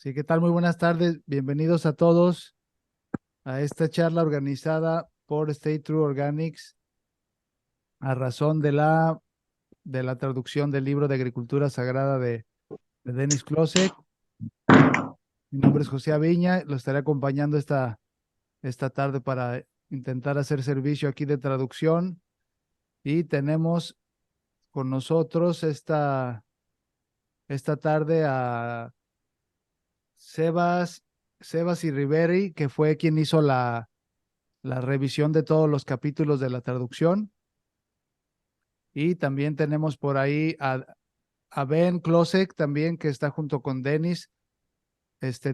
Sí, ¿qué tal? Muy buenas tardes. Bienvenidos a todos a esta charla organizada por Stay True Organics a razón de la traducción del libro de Agricultura Sagrada de Denis Klosek. Mi nombre es José Aviña, lo estaré acompañando esta tarde para intentar hacer servicio aquí de traducción. Y tenemos con nosotros esta tarde a Sebas y Riveri, que fue quien hizo la revisión de todos los capítulos de la traducción. Y también tenemos por ahí a Ben Klosek también, que está junto con Denis,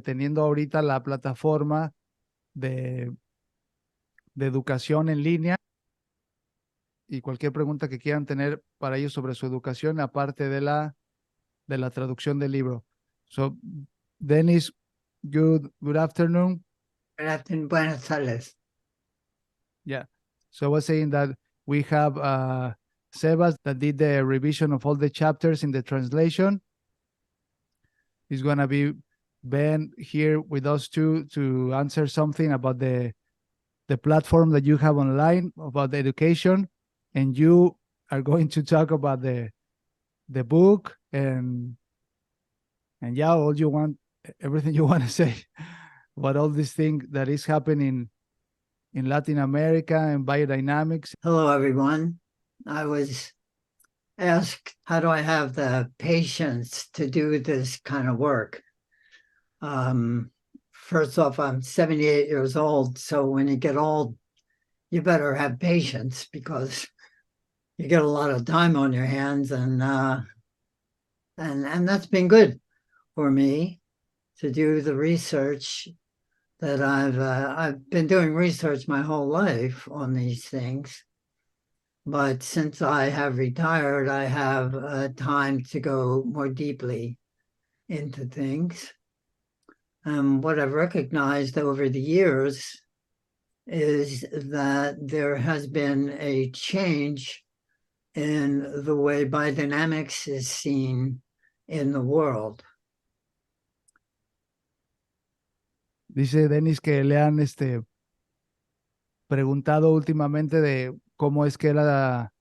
teniendo ahorita la plataforma de, de educación en línea y cualquier pregunta que quieran tener para ellos sobre su educación, aparte de la traducción del libro. So, Denis, good afternoon. Buenas tardes. Yeah. So I was saying that we have Sebas that did the revision of all the chapters in the translation. He's going to be Ben here with us too to answer something about the platform that you have online about the education, and you are going to talk about the book and yeah, all you want, everything you want to say about all this thing that is happening in Latin America and biodynamics. Hello, everyone. I was asked, how do I have the patience to do this kind of work? First off, I'm 78 years old. So when you get old, you better have patience because you get a lot of time on your hands. And that's been good for me to do the research that I've been doing research my whole life on these things. But since I have retired, I have time to go more deeply into things. What I've recognized over the years is that there has been a change in the way biodynamics is seen in the world. Dice Denis que le han preguntado últimamente de cómo es que él ha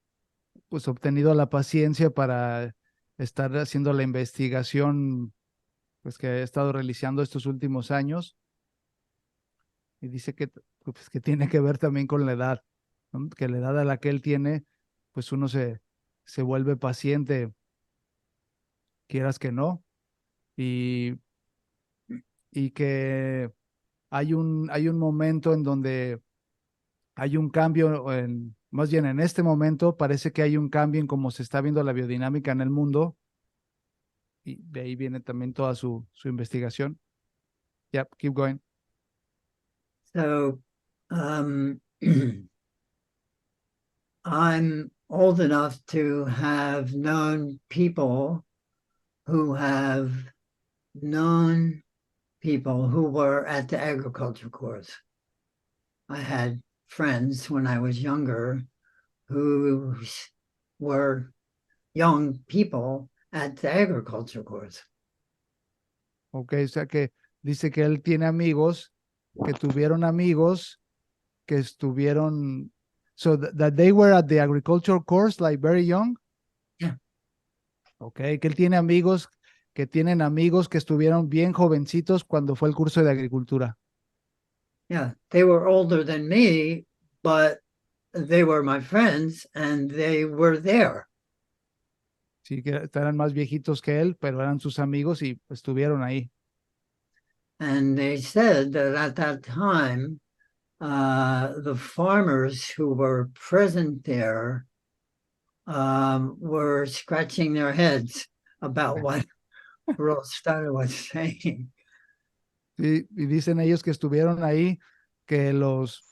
pues obtenido la paciencia para estar haciendo la investigación pues que ha estado realizando estos últimos años, y dice pues, que tiene que ver también con la edad, ¿no? Que la edad a la que él tiene, pues uno se vuelve paciente, quieras que no, y, y que hay un momento en donde hay un cambio, más bien en este momento parece que hay un cambio en cómo se está viendo la biodinámica en el mundo, y de ahí viene también toda su investigación. Yeah, keep going. So I'm old enough to have known people who have known people who were at the agriculture course. I had friends when I was younger who were young people at the agriculture course. Ok, o sea que dice que él tiene amigos que tuvieron amigos que estuvieron, so that they were at the agricultural course like very young. Yeah. Ok, que él tiene amigos que tienen amigos que estuvieron bien jovencitos cuando fue el curso de agricultura. Yeah, they were older than me, but they were my friends and they were there. Sí, que eran más viejitos que él, pero eran sus amigos y estuvieron ahí. And they said that at that time, the farmers who were present there were scratching their heads about what Rostado was saying. Sí, y dicen ellos que estuvieron ahí, que los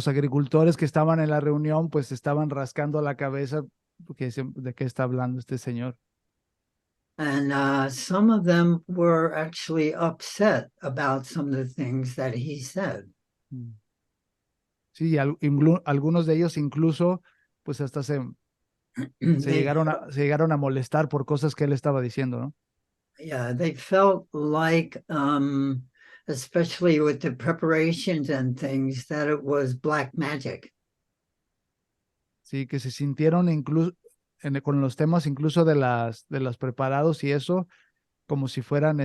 agricultores que estaban en la reunión, pues estaban rascando la cabeza porque dicen, ¿de qué está hablando este señor? And some of them were actually upset about some of the things that he said. Mm. Sí, algunos de ellos incluso, pues hasta se They llegaron a molestar por cosas que él estaba diciendo, ¿no? Yeah, they felt like, especially with the preparations and things, that it was black magic. Sí, que se sintieron incluso con los temas incluso de los preparados y eso, como si fueran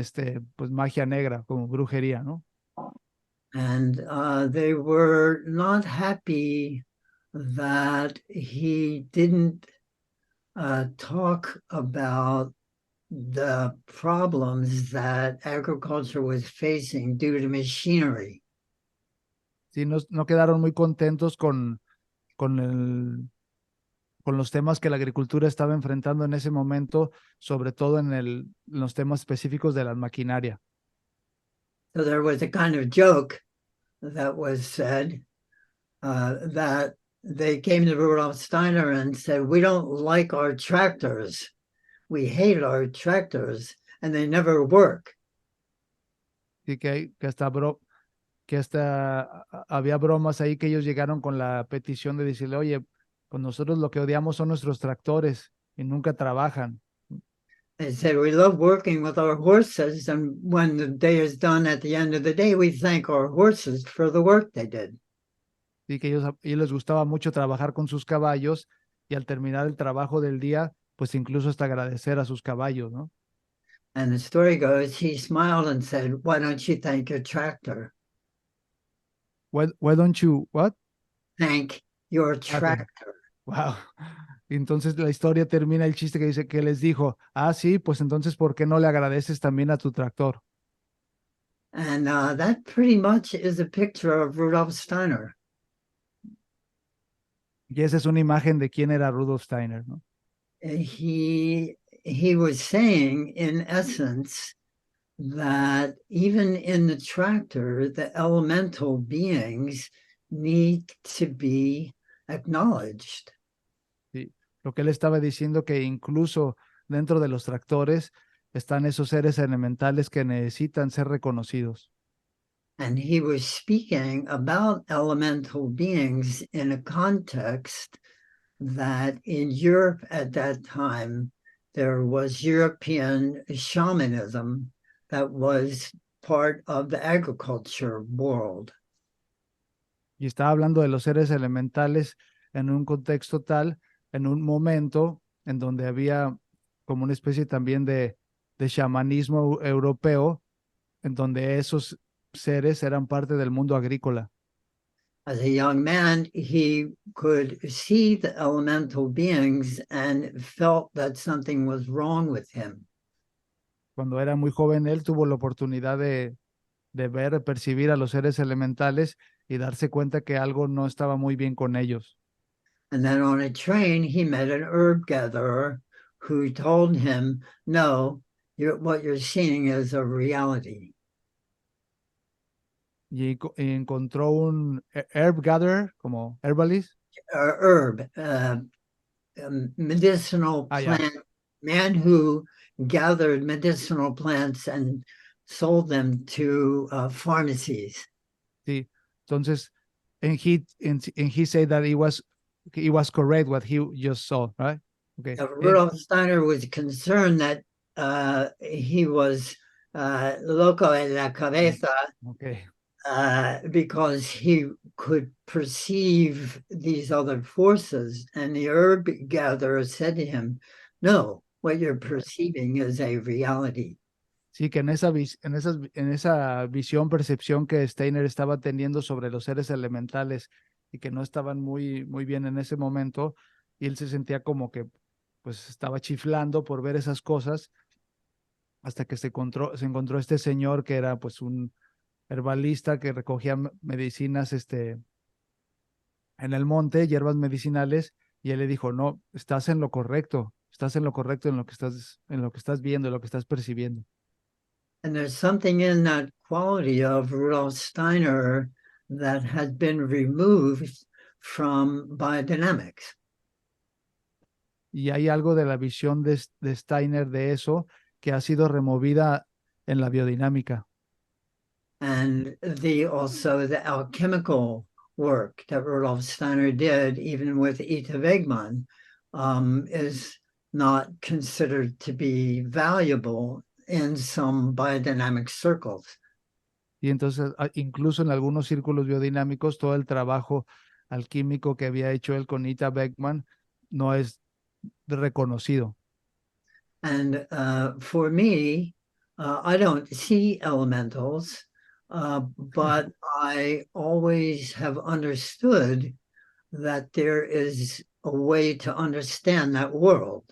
pues magia negra, como brujería, ¿no? And they were not happy that he didn't talk about the problems that agriculture was facing due to machinery. Sí, no quedaron muy contentos con con los temas que la agricultura estaba enfrentando en ese momento, sobre todo en los temas específicos de la maquinaria. So there was a kind of joke that was said that they came to Rudolf Steiner and said, "We don't like our tractors. We hate our tractors, and they never work." Sí, que hasta había bromas ahí que ellos llegaron con la petición de decirle, oye, pues nosotros lo que odiamos son nuestros tractores y nunca trabajan. They said, "We love working with our horses, and when the day is done at the end of the day, we thank our horses for the work they did." Y que ellos les gustaba mucho trabajar con sus caballos y al terminar el trabajo del día, pues incluso hasta agradecer a sus caballos, ¿no? And the story goes, he smiled and said, "Why don't you thank your tractor? Why don't you, what? Thank your Okay. tractor." Wow. Entonces la historia termina el chiste que dice que les dijo, ah, sí, pues entonces, ¿por qué no le agradeces también a tu tractor? And that pretty much is a picture of Rudolf Steiner. Y esa es una imagen de quién era Rudolf Steiner, ¿no? He was saying, in essence, that even in the tractor, the elemental beings need to be acknowledged. Sí. Lo que él estaba diciendo que incluso dentro de los tractores están esos seres elementales que necesitan ser reconocidos. And he was speaking about elemental beings in a context that in Europe at that time, there was European shamanism that was part of the agriculture world. Y estaba hablando de los seres elementales en un contexto tal, en un momento en donde había como una especie también de chamanismo europeo, en donde esos seres eran parte del mundo agrícola. As a young man, he could see the elemental beings and felt that something was wrong with him. Cuando era muy joven, él tuvo la oportunidad de ver, percibir a los seres elementales y darse cuenta que algo no estaba muy bien con ellos. And then on a train, he met an herb gatherer who told him, "No, what you're seeing is a reality." Y encontró un herb gatherer, como herbalist. Herb, medicinal Ah, ya, plant, man who gathered medicinal plants and sold them to pharmacies. sí. Entonces, and he said that he was correct what he just saw, right? Okay. Rudolf Steiner was concerned that he was loco en la cabeza Okay. because he could perceive these other forces. And the herb gatherer said to him, "No, what you're perceiving is a reality." Sí, que en esa visión, percepción que Steiner estaba teniendo sobre los seres elementales y que no estaban muy bien en ese momento, y él se sentía como que pues estaba chiflando por ver esas cosas, hasta que se encontró este señor que era pues un herbalista que recogía medicinas en el monte, hierbas medicinales, y él le dijo, no, estás en lo correcto en lo que estás viendo, en lo que estás percibiendo. And there's something in that quality of Rudolf Steiner that has been removed from biodynamics. Y hay algo de la visión de Steiner de eso que ha sido removida en la biodinámica. And also the alchemical work that Rudolf Steiner did, even with Ita Wegman, is not considered to be valuable in some biodynamic circles. Y entonces, incluso en algunos círculos biodinámicos, todo el trabajo alquímico que había hecho él con Ita Beckman no es reconocido. And for me, I don't see elementals, but I always have understood that there is a way to understand that world.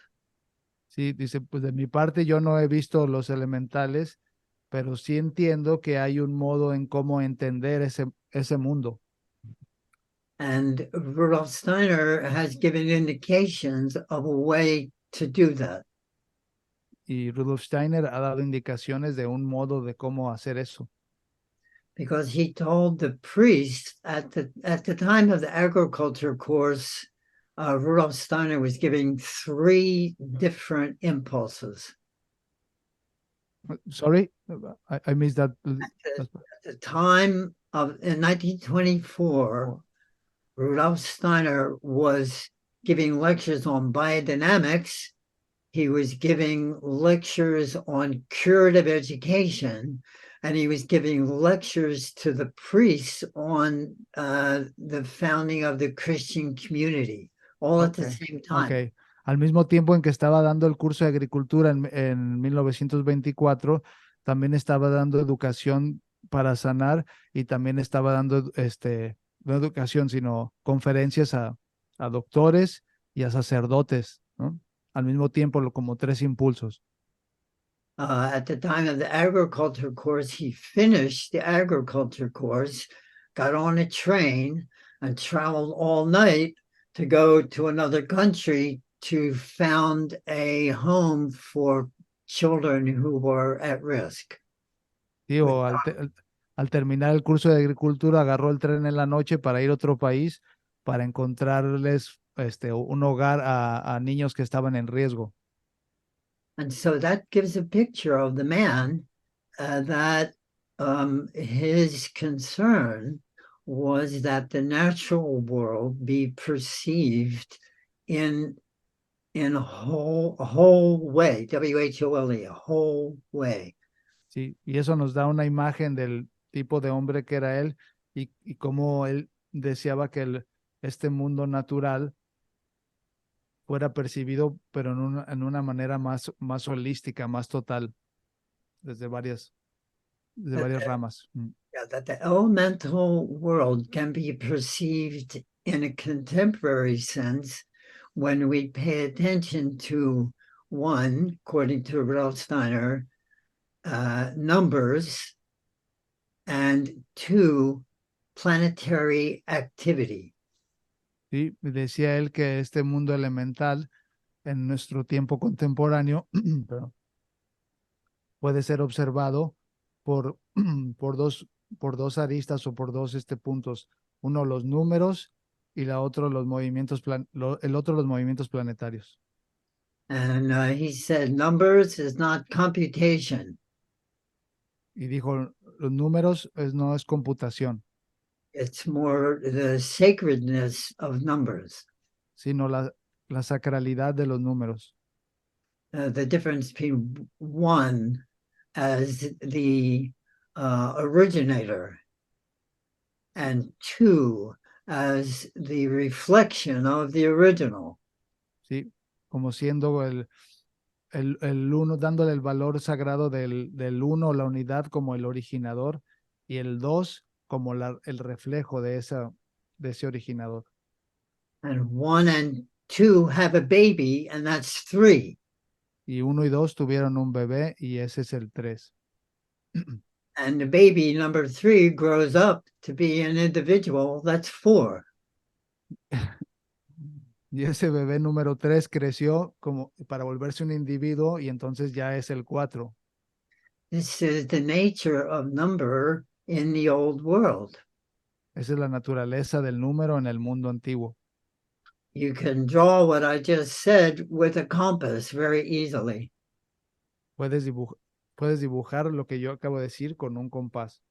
Sí, dice, pues de mi parte yo no he visto los elementales, pero sí entiendo que hay un modo en cómo entender ese mundo. And Rudolf Steiner has given indications of a way to do that. Y Rudolf Steiner ha dado indicaciones de un modo de cómo hacer eso. Because he told the priests at the time of the agriculture course, Rudolf Steiner was giving 3 different impulses. Sorry, I missed that. At the time of in 1924, Rudolf Steiner was giving lectures on biodynamics. He was giving lectures on curative education, and he was giving lectures to the priests on the founding of the Christian community, all at the same time. Okay. Al mismo tiempo en que estaba dando el curso de agricultura en 1924, también estaba dando educación para sanar y también estaba dando, no educación, sino conferencias a doctores y a sacerdotes, ¿no? Al mismo tiempo, como 3 impulsos. At the time of the agriculture course, he finished the agriculture course, got on a train, and traveled all night to go to another country to found a home for children who were at risk. Digo, al terminar el curso de agricultura, agarró el tren en la noche para ir a otro país para encontrarles un hogar a niños que estaban en riesgo. And so that gives a picture of the man that his concern was that the natural world be perceived in a whole way, W-H-O-L-E, a whole way. Sí, y eso nos da una imagen del tipo de hombre que era él y cómo él deseaba que este mundo natural fuera percibido, pero en una manera más holística, más total, desde varias ramas. Yeah, that the elemental world can be perceived in a contemporary sense when we pay attention to one, according to Rudolf Steiner, numbers, and 2, planetary activity. Sí, decía él que este mundo elemental en nuestro tiempo contemporáneo puede ser observado por, por dos aristas o por dos puntos. Uno, los números y el otro, los movimientos planetarios. And he said numbers is not computation. Y dijo, los números no es computación, It's more the sacredness of numbers. sino la sacralidad de los números. The difference between 1 as the originator and 2 as the reflection of the original. Sí, como siendo el uno, dándole el valor sagrado del uno, la unidad como el originador, y el dos como el reflejo de ese originador. And 1 and 2 have a baby, and that's 3. Y 1 y 2 tuvieron un bebé, y ese es el 3. And the baby number 3 grows up to be an individual, that's 4. Y ese bebé número 3 creció como para volverse un individuo, y entonces ya es el 4. This is the nature of number in the old world. Esa es la naturaleza del número en el mundo antiguo. You can draw what I just said with a compass very easily. Puedes dibujar lo que yo acabo de decir con un compás.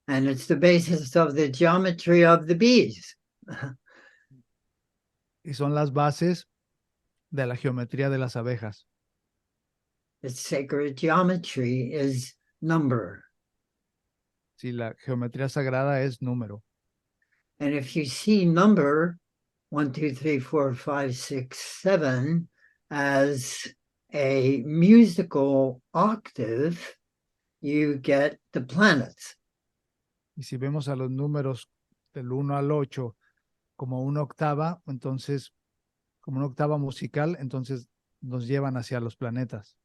And it's the basis of the geometry of the bees. Y son las bases de la geometría de las abejas. its sacred geometry is number. Si la geometría sagrada es número. And if you see number 1, 2, 3, 4, 5, 6, 7 as a musical octave, you get the planets. Y si vemos a los números del 1 al 8 como una octava, entonces, como una octava musical, entonces nos llevan hacia los planetas.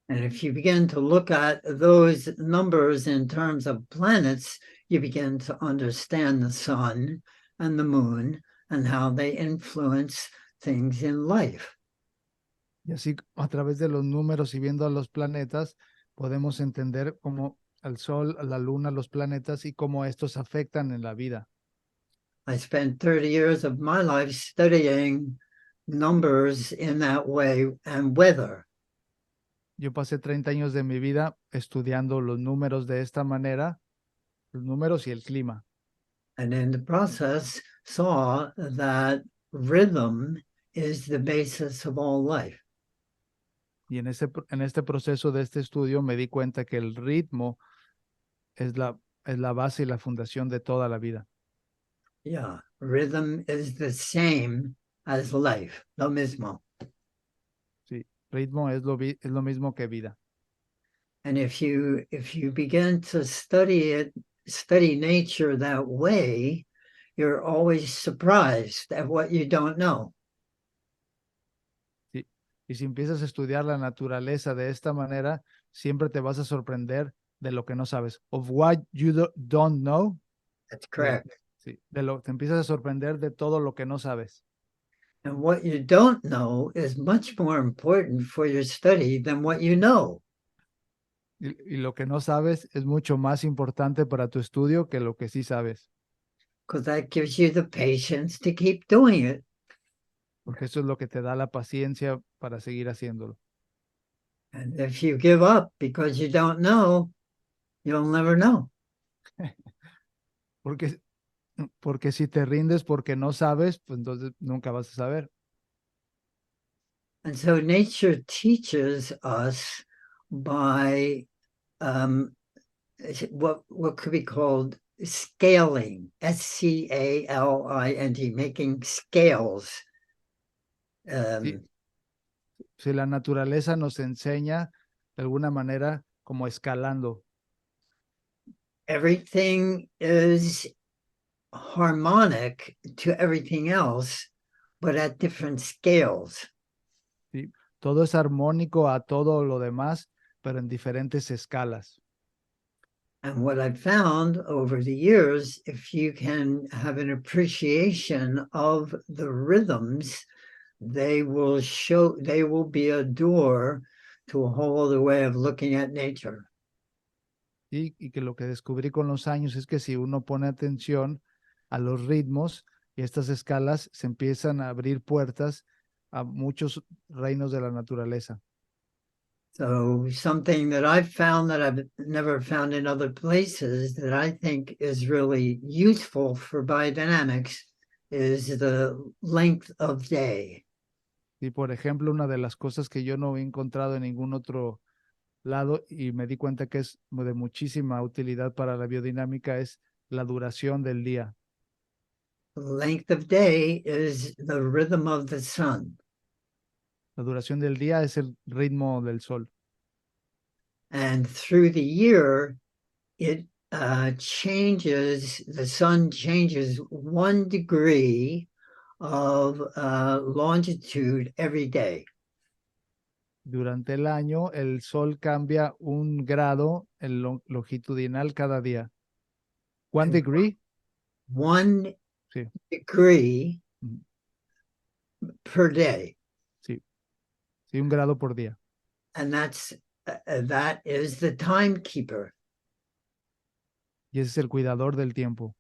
And if you begin to look at those numbers in terms of planets, you begin to understand the sun and the moon and how they influence things in life. Y así, a través de los números y viendo a los planetas, podemos entender cómo el Sol, la Luna, los planetas y cómo estos afectan en la vida. I spent 30 years of my life studying numbers in that way and weather. Yo pasé 30 años de mi vida estudiando los números de esta manera, los números y el clima. And in the process, saw that rhythm is the basis of all life. Y en este proceso de este estudio me di cuenta que el ritmo es la base y la fundación de toda la vida. Yeah, rhythm is the same as life, lo mismo. Sí, ritmo es lo mismo que vida. And if you begin to study nature that way, you're always surprised at what you don't know. Sí. Y si empiezas a estudiar la naturaleza de esta manera, siempre te vas a sorprender de lo que no sabes. Of what you don't know. That's correct. Sí, te empiezas a sorprender de todo lo que no sabes. And what you don't know is much more important for your study than what you know. Y lo que no sabes es mucho más importante para tu estudio que lo que sí sabes. Because that gives you the patience to keep doing it. Porque eso es lo que te da la paciencia para seguir haciéndolo. And if you give up because you don't know, you'll never know. Porque si te rindes porque no sabes, pues entonces nunca vas a saber. And so nature teaches us by what could be called scaling, SCALINT, making scales. Sí. Si la naturaleza nos enseña de alguna manera como escalando. Everything is harmonic to everything else, but at different scales. ¿Sí? Todo es armónico a todo lo demás, pero en diferentes escalas. And what I've found over the years, if you can have an appreciation of the rhythms, they will be a door to a whole other way of looking at nature. ¿Sí? Y que lo que descubrí con los años es que si uno pone atención a los ritmos y estas escalas, se empiezan a abrir puertas a muchos reinos de la naturaleza. So something that I've found that I've never found in other places that I think is really useful for biodynamics is the length of day. Y por ejemplo, una de las cosas que yo no he encontrado en ningún otro lado y me di cuenta que es de muchísima utilidad para la biodinámica es la duración del día. The length of day is the rhythm of the sun. La duración del día es el ritmo del sol. And through the year, it changes, the sun changes 1 degree of longitude every day. Durante el año, el sol cambia 1 grado en longitudinal cada día. 1 degree? 1 Sí. degree per day. Sí. Sí, 1 grado por día. And that is the timekeeper. Y ese es el cuidador del tiempo.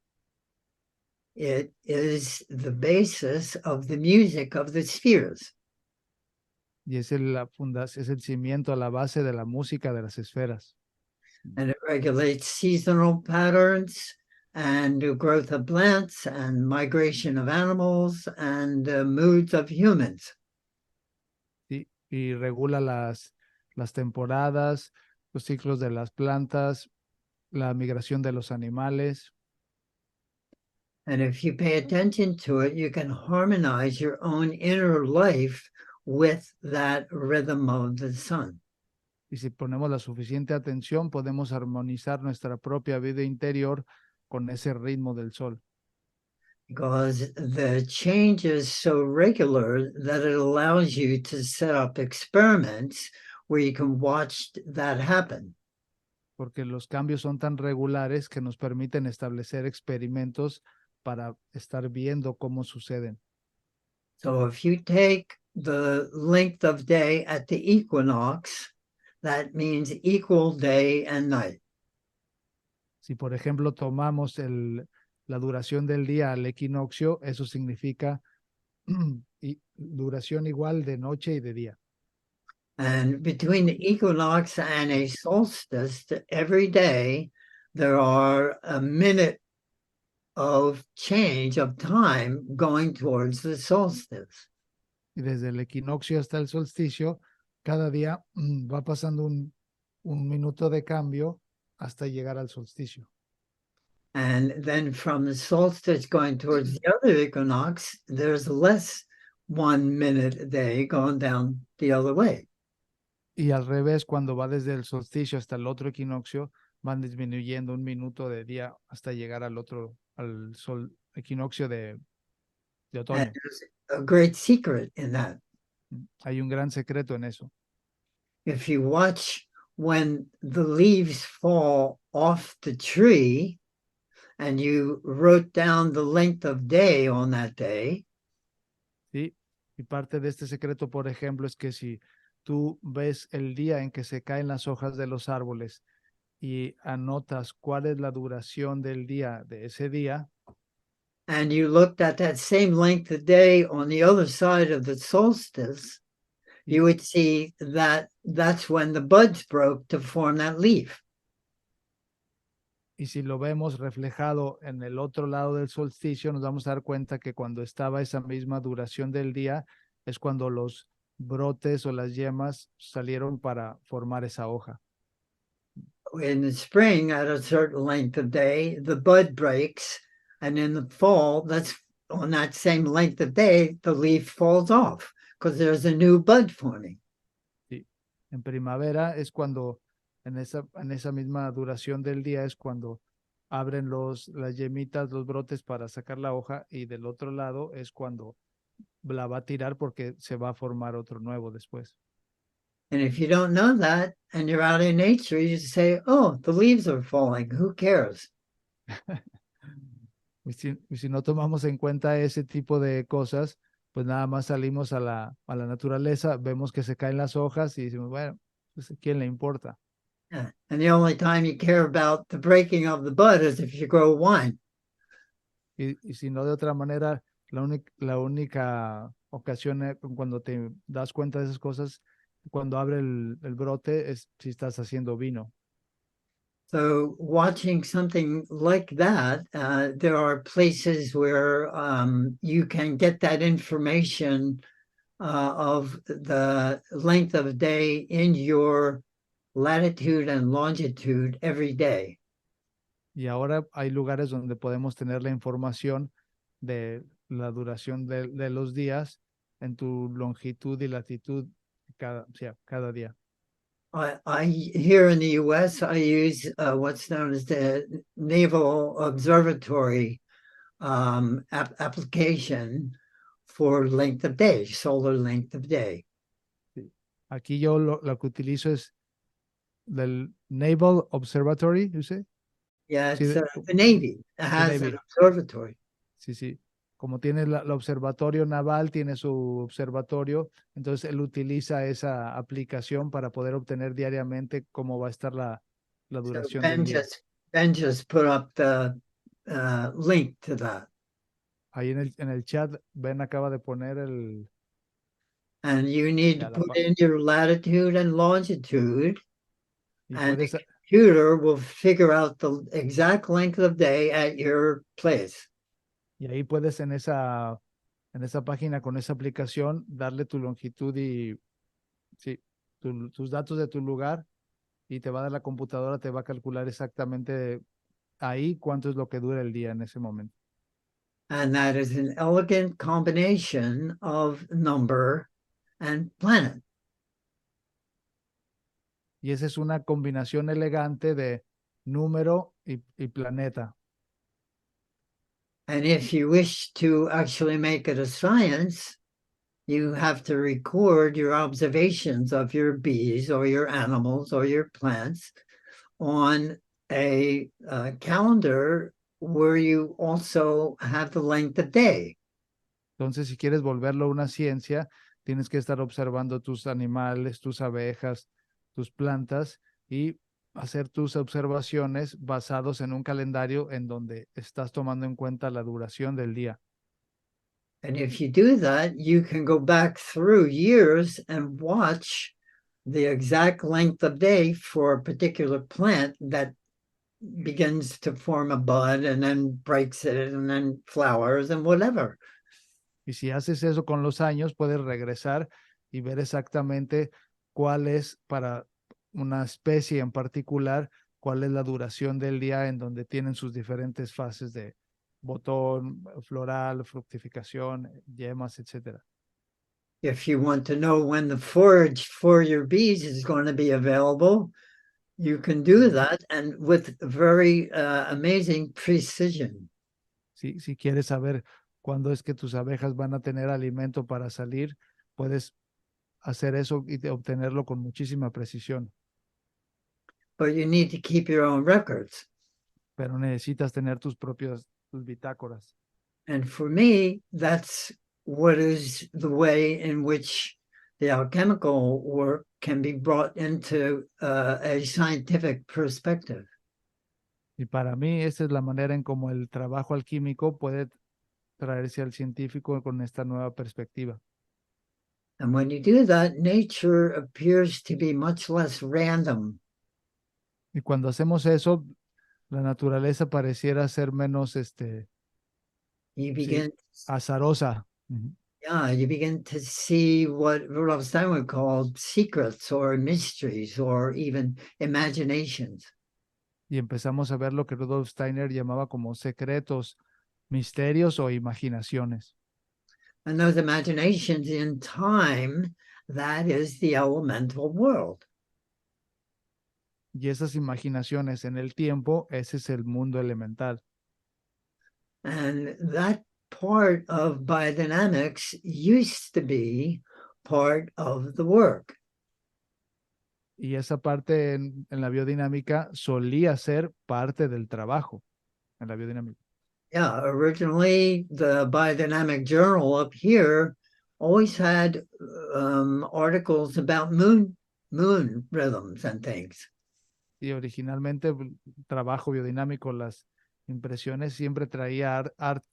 It is the basis of the music of the spheres. Y es es el cimiento a la base de la música de las esferas. And it regulates seasonal patterns and the growth of plants and migration of animals and moods of humans. ¿Sí? Y regula las temporadas, los ciclos de las plantas, la migración de los animales. And if you pay attention to it, you can harmonize your own inner life with that rhythm of the sun. Y si ponemos la suficiente atención, podemos armonizar nuestra propia vida interior con ese ritmo del sol. Because the change is so regular that it allows you to set up experiments where you can watch that happen. Porque los cambios son tan regulares que nos permiten establecer experimentos para estar viendo cómo suceden. So if you take the length of day at the equinox, that means equal day and night. Si, por ejemplo, tomamos la duración del día al equinoccio, eso significa duración igual de noche y de día. And between the equinox and a solstice, every day there are a minute of change of time going towards the solstice. Y desde el equinoccio hasta el solsticio, cada día va pasando un minuto de cambio hasta llegar al solsticio. And then from the solstice going towards the other equinox, there's less 1 minute a day going down the other way. Y al revés, cuando va desde el solsticio hasta el otro equinoccio, van disminuyendo un minuto de día hasta llegar al sol, equinoccio de And otoño. there's a great secret in that. Hay un gran secreto en eso. If you watch when the leaves fall off the tree and you wrote down the length of day on that day, ¿Sí? Y parte de este secreto, por ejemplo, es que si tú ves el día en que se caen las hojas de los árboles y anotas cuál es la duración del día de ese día, and you looked at that same length of day on the other side of the solstice, you would see that that's when the buds broke to form that leaf. y si lo vemos reflejado en el otro lado del solsticio, nos vamos a dar cuenta que cuando estaba esa misma duración del día es cuando los brotes o las yemas salieron para formar esa hoja. In the spring, at a certain length of day, the bud breaks, and in the fall, that's on that same length of day, the leaf falls off because there's a new bud forming. Sí. En primavera es cuando, en esa misma duración del día es cuando abren las yemitas, los brotes para sacar la hoja, y del otro lado es cuando la va a tirar porque se va a formar otro nuevo después. And if you don't know that and you're out in nature, you say, oh, the leaves are falling. Who cares? Y si no tomamos en cuenta ese tipo de cosas, pues nada más salimos a la naturaleza, vemos que se caen las hojas y decimos, bueno, pues ¿a quién le importa? Yeah. And the only time you care about the breaking of the bud is if you grow wine. Y si no, de otra manera, la única ocasión cuando te das cuenta de esas cosas, cuando abre el brote, es si estás haciendo vino. So watching something like that, there are places where you can get that information of the length of day in your latitude and longitude every day. Y ahora hay lugares donde podemos tener la información de la duración de los días en tu longitud y latitud o sea, cada día. I here in the U.S. I use what's known as the Naval Observatory application for length of day, solar length of day. Sí. Aquí yo lo que utilizo es del Naval Observatory, you say? Yeah, Sí, it's the Navy has an Navy. observatory. Sí, sí. Como tiene la observatorio naval, tiene su observatorio, entonces él utiliza esa aplicación para poder obtener diariamente cómo va a estar la So duración del día. Ben just put up the link to that. Ahí en el chat, Ben acaba de poner And you need to ya la put in your latitude and longitude, y and the puedes, computer will figure out the exact length of day at your place. y ahí puedes en esa página con esa aplicación darle tu longitud y sí, tus datos de tu lugar y te va a dar la computadora, te va a calcular exactamente ahí cuánto es lo que dura el día en ese momento. And that is an elegant combination of number and planet. Y esa es una combinación elegante de número y planeta. And if you wish to actually make it a science, you have to record your observations of your bees or your animals or your plants on a calendar where you also have the length of day. Entonces, si quieres volverlo una ciencia, tienes que estar observando tus animales, tus abejas, tus plantas y hacer tus observaciones basados en un calendario en donde estás tomando en cuenta la duración del día. And if you do that, you can go back through years and watch the exact length of day for a particular plant that begins to form a bud and then breaks it and then flowers and whatever. Y si haces eso con los años, puedes regresar y ver exactamente cuál es para una especie en particular, cuál es la duración del día en donde tienen sus diferentes fases de botón, floral, fructificación, yemas, etcétera. If you want to know when the forage for your bees is going to be available, you can do that and with very amazing precision. Si quieres saber cuándo es que tus abejas van a tener alimento para salir, puedes hacer eso y obtenerlo con muchísima precisión. But you need to keep your own records. Pero necesitas tener tus bitácoras. And for me, that's what is the way in which the alchemical work can be brought into a scientific perspective. Y para mí esa es la manera en cómo el trabajo alquímico puede traerse al científico con esta nueva perspectiva. And when you do that, nature appears to be much less random. Y cuando hacemos eso, la naturaleza pareciera ser menos You sí, begin, azarosa. yeah, you begin to see what Rudolf Steiner would call secrets or mysteries or even imaginations. Y empezamos a ver lo que Rudolf Steiner llamaba como secretos, misterios o imaginaciones. And those imaginations in time, that is the elemental world. Y esas imaginaciones en el tiempo, ese es el mundo elemental. And that part of biodynamics used to be part of the work. Y esa parte en la biodinámica solía ser parte del trabajo en la biodinámica. Yeah, originally the Biodynamic Journal up here always had articles about moon rhythms and things. Y originalmente el trabajo biodinámico, las impresiones siempre traía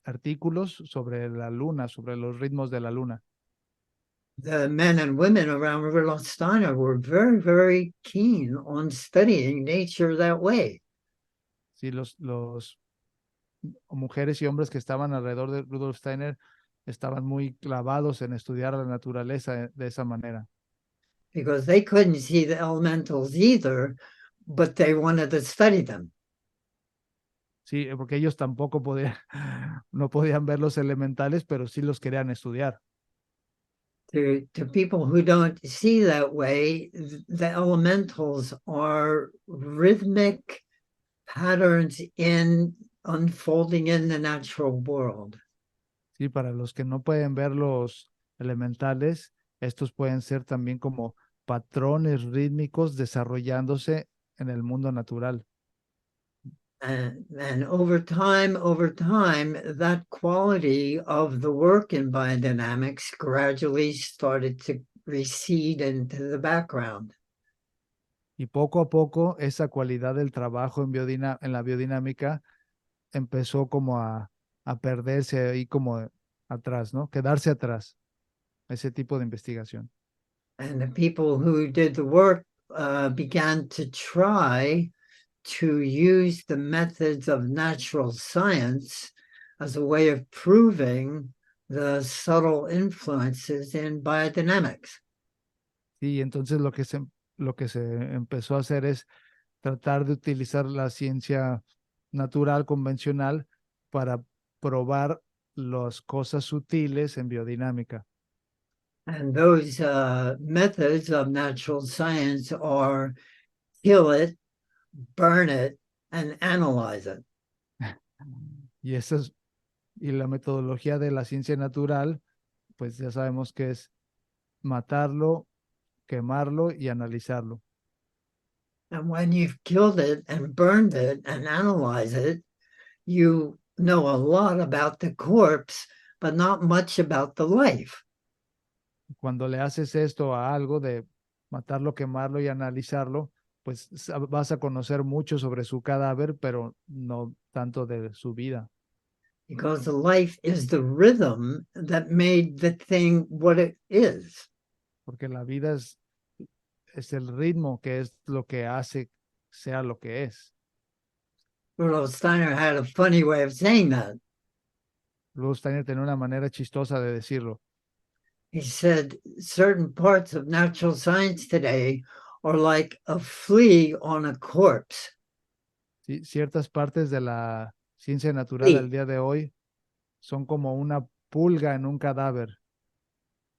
artículos sobre la luna, sobre los ritmos de la luna. The men and women around Rudolf Steiner were very, very keen on studying nature that way. Sí, los mujeres y hombres que estaban alrededor de Rudolf Steiner estaban muy clavados en estudiar la naturaleza de esa manera. Because they couldn't see the elementals either, but they wanted to study them. Sí, porque ellos tampoco podían, no podían ver los elementales, pero sí los querían estudiar. To people who don't see that way, the elementals are rhythmic patterns in unfolding in the natural world. Sí, para los que no pueden ver los elementales, estos pueden ser también como patrones rítmicos desarrollándose en el mundo natural. And over time, that quality of the work in biodynamics gradually started to recede into the background. Y poco a poco esa cualidad del trabajo en la biodinámica empezó como a perderse ahí como atrás, ¿no? Quedarse atrás, ese tipo de investigación. And the people who did the work began to try to use the methods of natural science as a way of proving the subtle influences in biodynamics. Y entonces lo que se empezó a hacer es tratar de utilizar la ciencia natural convencional para probar las cosas sutiles en biodinámica. And those methods of natural science are kill it, burn it, and analyze it. Y y la metodología de la ciencia natural, pues ya sabemos que es matarlo, quemarlo y analizarlo. And when you've killed it and burned it and analyzed it, you know a lot about the corpse, but not much about the life. Cuando le haces esto a algo de matarlo, quemarlo y analizarlo, pues vas a conocer mucho sobre su cadáver, pero no tanto de su vida. Because the life is the rhythm that made the thing what it is. Porque la vida es el ritmo que es lo que hace sea lo que es. Rudolf Steiner had a funny way of saying that. Rudolf Steiner tenía una manera chistosa de decirlo. He said certain parts of natural science today are like a flea on a corpse. ¿Sí? Ciertas partes de la ciencia natural al Flea. día de hoy son como una pulga en un cadáver.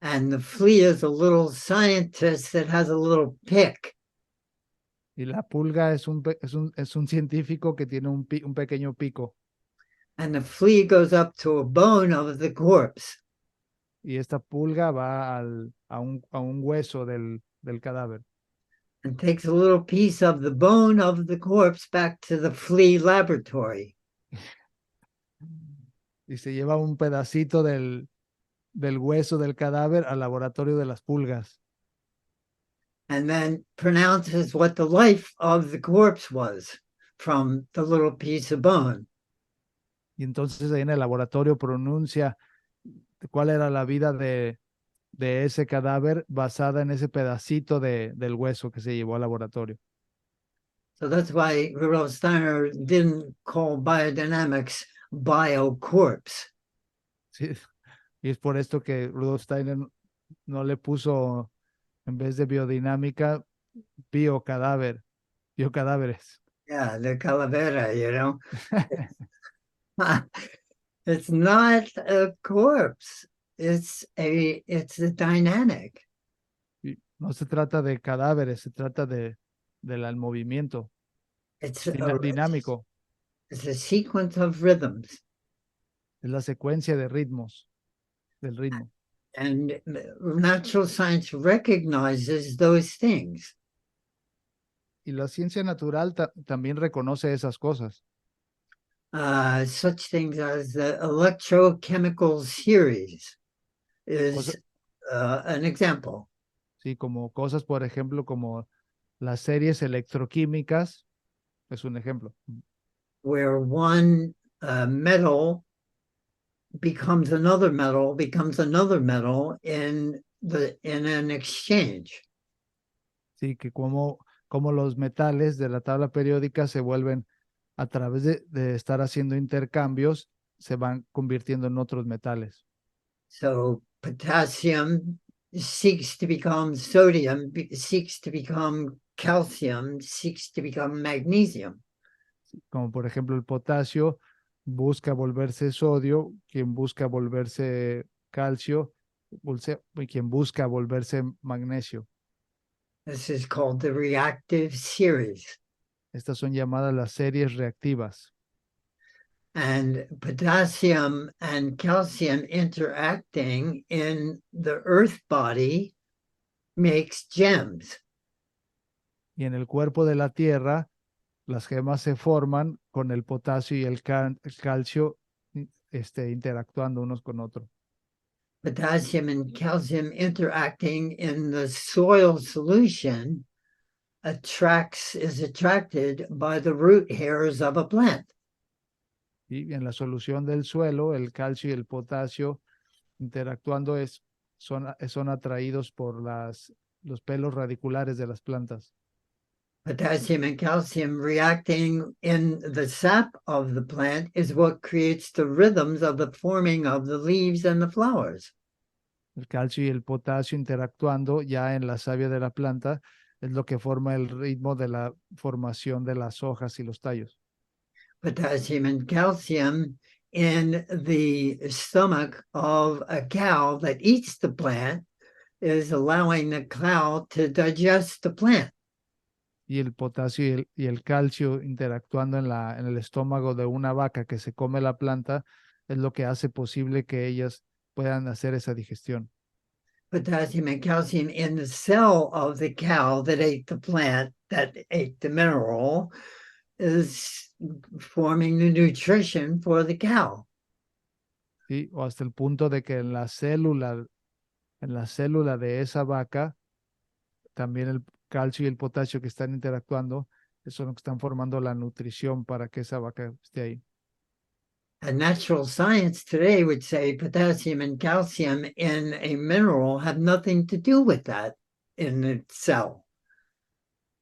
And the flea is a little scientist that has a little pick. Y la pulga es un científico que tiene un pequeño pico. And the flea goes up to a bone of the corpse. Y esta pulga va a un hueso del cadáver. And takes a little piece of the bone of the corpse back to the flea laboratory. Y se lleva un pedacito del hueso del cadáver al laboratorio de las pulgas. And then pronounces what the life of the corpse was from the little piece of bone. Y entonces ahí en el laboratorio pronuncia cuál era la vida de ese cadáver basada en ese pedacito del hueso que se llevó al laboratorio. So that's why Rudolf Steiner didn't call biodynamics biocorpse. Sí. Y es por esto que Rudolf Steiner no le puso, en vez de biodinámica, biocadáveres. Yeah, the calavera, you know. It's not a corpse. It's a dynamic. Y no se trata de cadáveres, se trata del movimiento It's dinámico. it's a sequence of rhythms. Es la secuencia de ritmos, del ritmo. And natural science recognizes those things. Y la ciencia natural también reconoce esas cosas. Such things as the electrochemical series is an example. Sí, como cosas, por ejemplo, como las series electroquímicas, es un ejemplo. Where one metal becomes another metal, in an exchange. Sí, que como los metales de la tabla periódica se vuelven, a través de estar haciendo intercambios, se van convirtiendo en otros metales. So potassium seeks to become sodium, seeks to become calcium, seeks to become magnesium. Como por ejemplo el potasio busca volverse sodio, quien busca volverse calcio, y quien busca volverse magnesio. This is called the reactive series. Estas son llamadas las series reactivas. And potassium and calcium interacting in the earth body makes gems. Y en el cuerpo de la Tierra, las gemas se forman con el potasio y el calcio interactuando unos con otros. Potassium and calcium interacting in the soil solution is attracted by the root hairs of a plant. Y en la solución del suelo, el calcio y el potasio interactuando son atraídos por los pelos radiculares de las plantas. Potassium and calcium reacting in the sap of the plant is what creates the rhythms of the forming of the leaves and the flowers. El calcio y el potasio interactuando ya en la savia de la planta es lo que forma el ritmo de la formación de las hojas y los tallos. Potassium and calcium in the stomach of a cow that eats the plant is allowing the cow to digest the plant. Y el potasio y el calcio interactuando en el estómago de una vaca que se come la planta es lo que hace posible que ellas puedan hacer esa digestión. Potassium and calcium in the cell of the cow that ate the plant, that ate the mineral, is forming the nutrition for the cow. ¿Sí? O hasta el punto de que en la célula de esa vaca, también el calcio y el potasio que están interactuando son los que están formando la nutrición para que esa vaca esté ahí. And natural science today would say potassium and calcium in a mineral have nothing to do with that in the cell.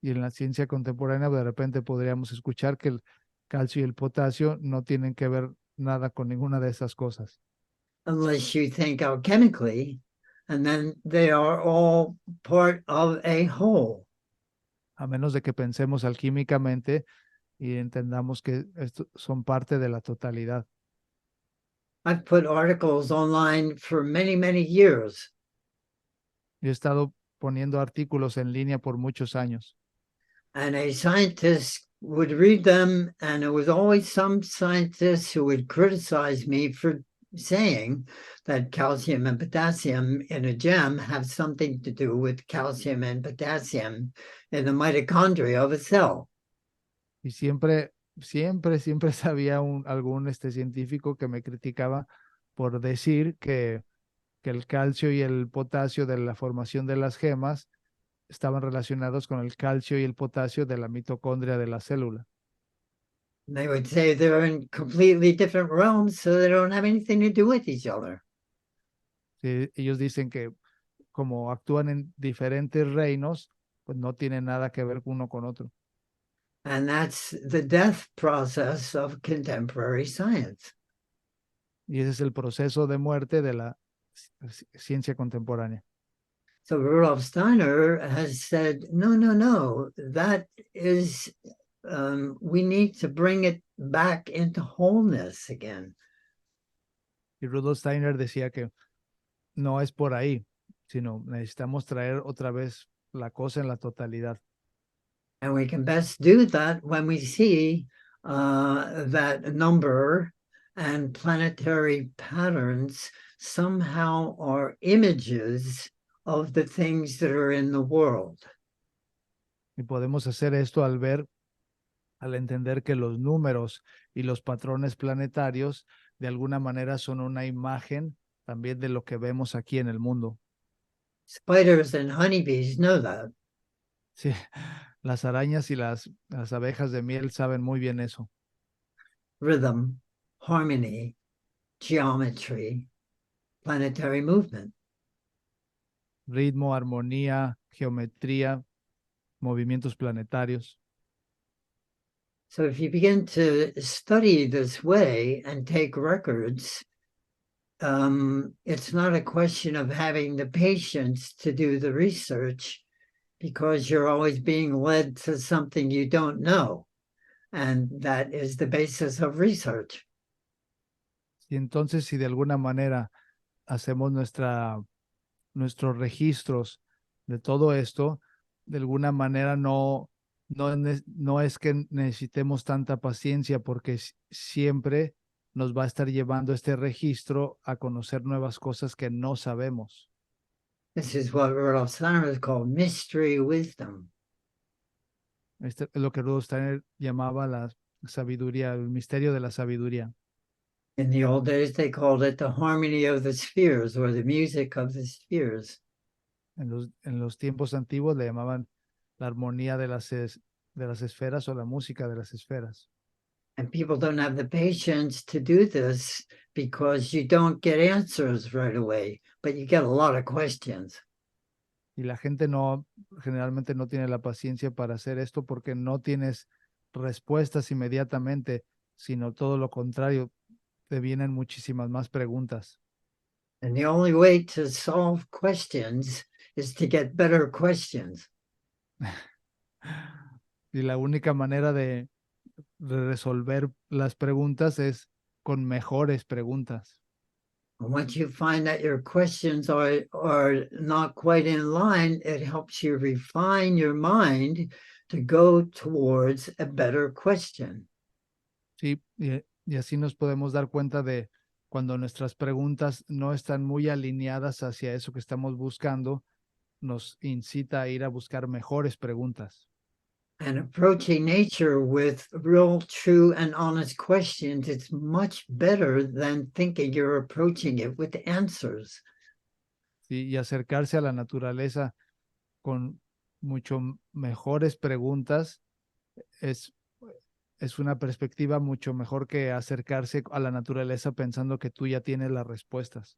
Y en la ciencia contemporánea de repente podríamos escuchar que el calcio y el potasio no tienen que ver nada con ninguna de esas cosas. Unless you think alchemically, and then they are all part of a whole. A menos de que pensemos alquímicamente y entendamos que esto son parte de la totalidad. I've put articles online for many, many years, Yo he estado poniendo artículos en línea por muchos años and a scientist would read them, and there was always some scientists who would criticize me for saying that calcium and potassium in a gem have something to do with calcium and potassium in the mitochondria of a cell. y siempre sabía algún científico que me criticaba por decir que el calcio y el potasio de la formación de las gemas estaban relacionados con el calcio y el potasio de la mitocondria de la célula. They would say they're in completely different realms, so they don't have anything to do with each other. Sí, ellos dicen que como actúan en diferentes reinos, pues no tienen nada que ver uno con otro. And that's the death process of contemporary science. Y ese es el proceso de muerte de la ciencia contemporánea. So Rudolf Steiner has said, no, no, no, that is, we need to bring it back into wholeness again. Y Rudolf Steiner decía que no es por ahí, sino necesitamos traer otra vez la cosa en la totalidad. And we can best do that when we see that number and planetary patterns somehow are images of the things that are in the world. Y podemos hacer esto al entender que los números y los patrones planetarios de alguna manera son una imagen también de lo que vemos aquí en el mundo. Spiders and honeybees know that. Sí, las arañas y las abejas de miel saben muy bien eso. Rhythm, harmony, geometry, planetary movement. Ritmo, armonía, geometría, movimientos planetarios. So if you begin to study this way and take records, it's not a question of having the patience to do the research because you're always being led to something you don't know. And that is the basis of research. Y entonces, si de alguna manera hacemos nuestros registros de todo esto, de alguna manera no es que necesitemos tanta paciencia porque siempre nos va a estar llevando este registro a conocer nuevas cosas que no sabemos. This is what Rudolf Steiner has called mystery wisdom. Este es lo que Rudolf Steiner llamaba la sabiduría, el misterio de la sabiduría. In the old days, they called it the harmony of the spheres or the music of the spheres. En los tiempos antiguos le llamaban la armonía de de las esferas o la música de las esferas. And people don't have the patience to do this because you don't get answers right away, but you get a lot of questions. Y la gente generalmente no tiene la paciencia para hacer esto porque no tienes respuestas inmediatamente, sino todo lo contrario, te vienen muchísimas más preguntas. And the only way to solve questions is to get better questions. Y la única manera de resolver las preguntas es con mejores preguntas. And once you find that your questions are not quite in line, it helps you refine your mind to go towards a better question. Sí, y así nos podemos dar cuenta de cuando nuestras preguntas no están muy alineadas hacia eso que estamos buscando, nos incita a ir a buscar mejores preguntas. And approaching nature with real, true, and honest questions, it's much better than thinking you're approaching it with answers. ¿Sí? Y acercarse a la naturaleza con mucho mejores preguntas es, es una perspectiva mucho mejor que acercarse a la naturaleza pensando que tú ya tienes las respuestas.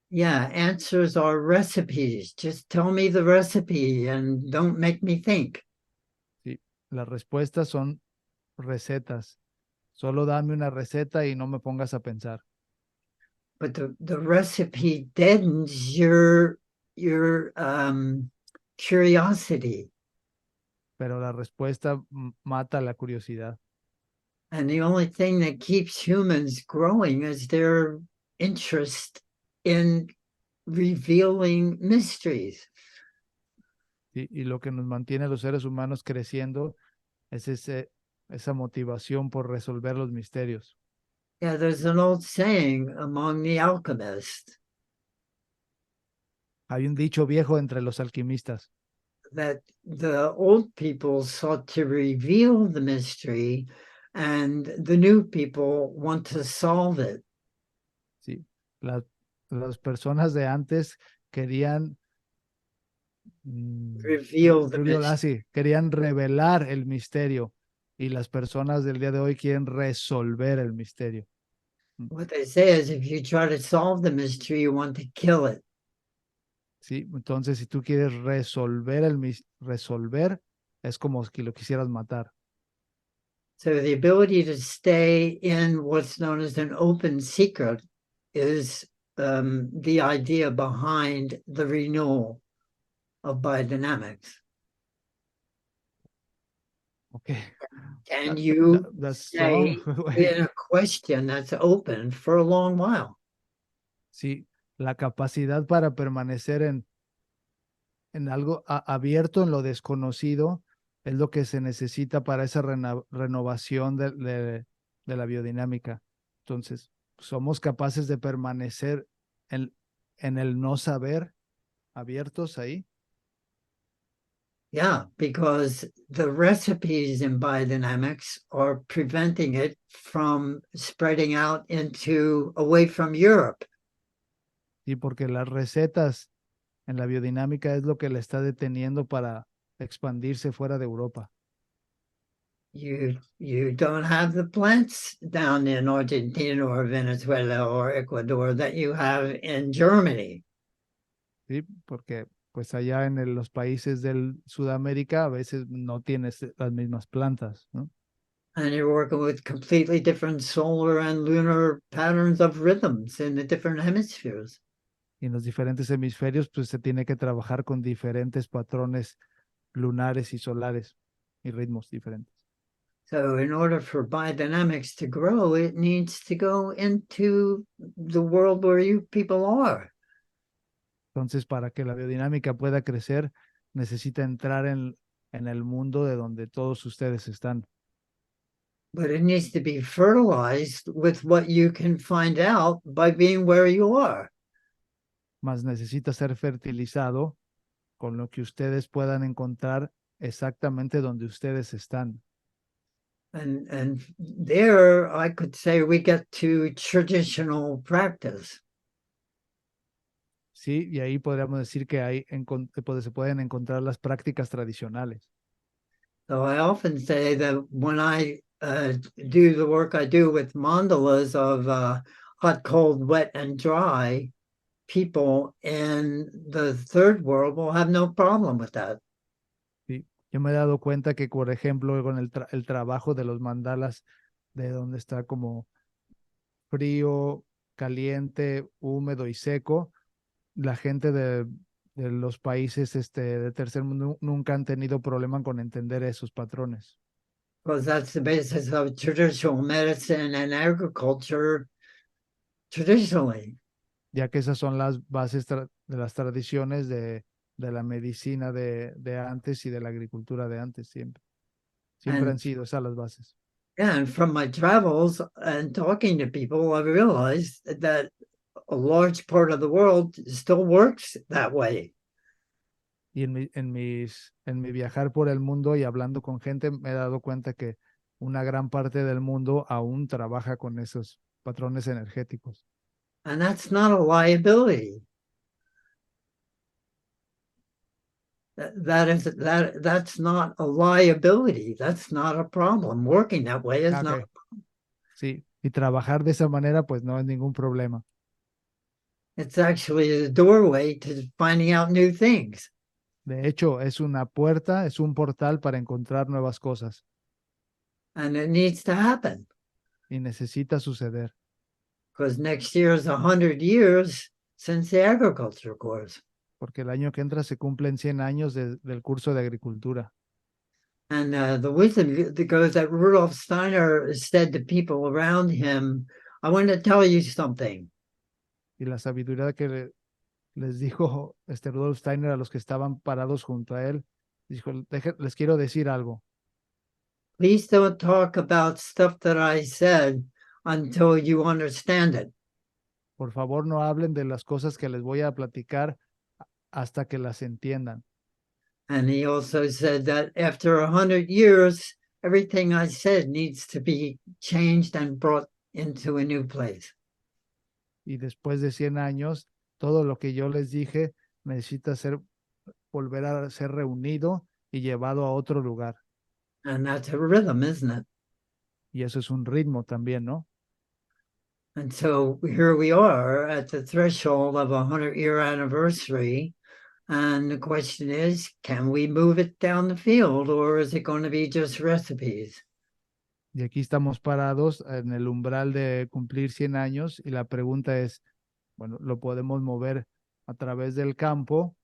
Yeah, answers are recipes. Just tell me the recipe and don't make me think. ¿Sí? Las respuestas son recetas. Solo dame una receta y no me pongas a pensar. But the recipe deadens your curiosity. Pero la respuesta mata la curiosidad. And the only thing that keeps humans growing is their interest in revealing mysteries. ¿Sí? Y lo que nos mantiene a los seres humanos creciendo es esa motivación por resolver los misterios. Yeah, there's an old saying among the alchemists Hay un dicho viejo entre los alquimistas, that the old people sought to reveal the mystery and the new people want to solve it. ¿sí? La- las personas de antes querían, Reveal the mystery. sí, querían revelar el misterio y las personas del día de hoy quieren resolver el misterio. What they say is if you try to solve the mystery, you want to kill it. ¿Sí? Entonces, si tú quieres resolver resolver, es como si lo quisieras matar. So the ability to stay in what's known as an open secret is the idea behind the renewal of biodynamics. Okay. Can you That's strong. stay in a question that's open for a long while? Sí, la capacidad para permanecer en algo abierto, en lo desconocido, es lo que se necesita para esa renovación de la biodinámica. Entonces, somos capaces de permanecer en el no saber, abiertos ahí. Yeah, because the recipes in biodynamics are preventing it from spreading out into away from Europe. Sí, porque las recetas en la biodinámica es lo que le está deteniendo para expandirse fuera de Europa. You don't have the plants down in Argentina or Venezuela or Ecuador that you have in Germany. ¿Sí? Porque pues allá en los países del Sudamérica a veces no tienes las mismas plantas, ¿no? And you're working with completely different solar and lunar patterns of rhythms in the different hemispheres. Y en los diferentes hemisferios pues se tiene que trabajar con diferentes patrones lunares y solares y ritmos diferentes. So in order for biodynamics to grow, it needs to go into the world where you people are. Entonces, para que la biodinámica pueda crecer, necesita entrar en el mundo de donde todos ustedes están. But it needs to be fertilized with what you can find out by being where you are. Más necesita ser fertilizado con lo que ustedes puedan encontrar exactamente donde ustedes están. And there I could say we get to traditional practice. Sí, y ahí podríamos decir que se pueden encontrar las prácticas tradicionales. So I often say that when I do the work I do with mandalas of hot, cold, wet, and dry, people in the third world will have no problem with that. ¿Sí? Yo me he dado cuenta que, por ejemplo, con el trabajo de los mandalas, de donde está como frío, caliente, húmedo y seco, la gente de los países de tercer mundo nunca han tenido problema con entender esos patrones, because that's the basis of traditional medicine and agriculture traditionally. ya que esas son las bases de las tradiciones de la medicina de antes y de la agricultura de antes, siempre. Siempre And han sido esas las bases. and from my travels and talking to people, I realized that a large part of the world still works that way. Y en mi viajar por el mundo y hablando con gente, me he dado cuenta que una gran parte del mundo aún trabaja con esos patrones energéticos. And that's not a liability. That's not a liability. That's not a problem. Working that way is Ah, not. ok, sí. Y trabajar de esa manera, pues no es ningún problema. It's actually a doorway to finding out new things. De hecho, es una puerta, es un portal para encontrar nuevas cosas And it needs to happen y necesita suceder, because next year is 100 years since the agriculture course. porque el año que entra se cumplen 100 años del curso de agricultura. And the wisdom that goes that Rudolf Steiner said to people around him, I want to tell you something. Y la sabiduría que les dijo Rudolf Steiner a los que estaban parados junto a él, dijo, les quiero decir algo. Please don't talk about stuff that I said until you understand it. Por favor, no hablen de las cosas que les voy a platicar hasta que las entiendan. And he also said that after 100 years, everything I said needs to be changed and brought into a new place. Y después de 100 años, todo lo que yo les dije necesita volver a ser reunido y llevado a otro lugar. And that's a rhythm, isn't it? Y eso es un ritmo también, ¿no? And so here we are at the threshold of a 100-year anniversary. And the question is, can we move it down the field or is it going to be just recipes? Y aquí estamos parados en el umbral de cumplir 100 años y la pregunta es, bueno, ¿lo podemos mover a través del campo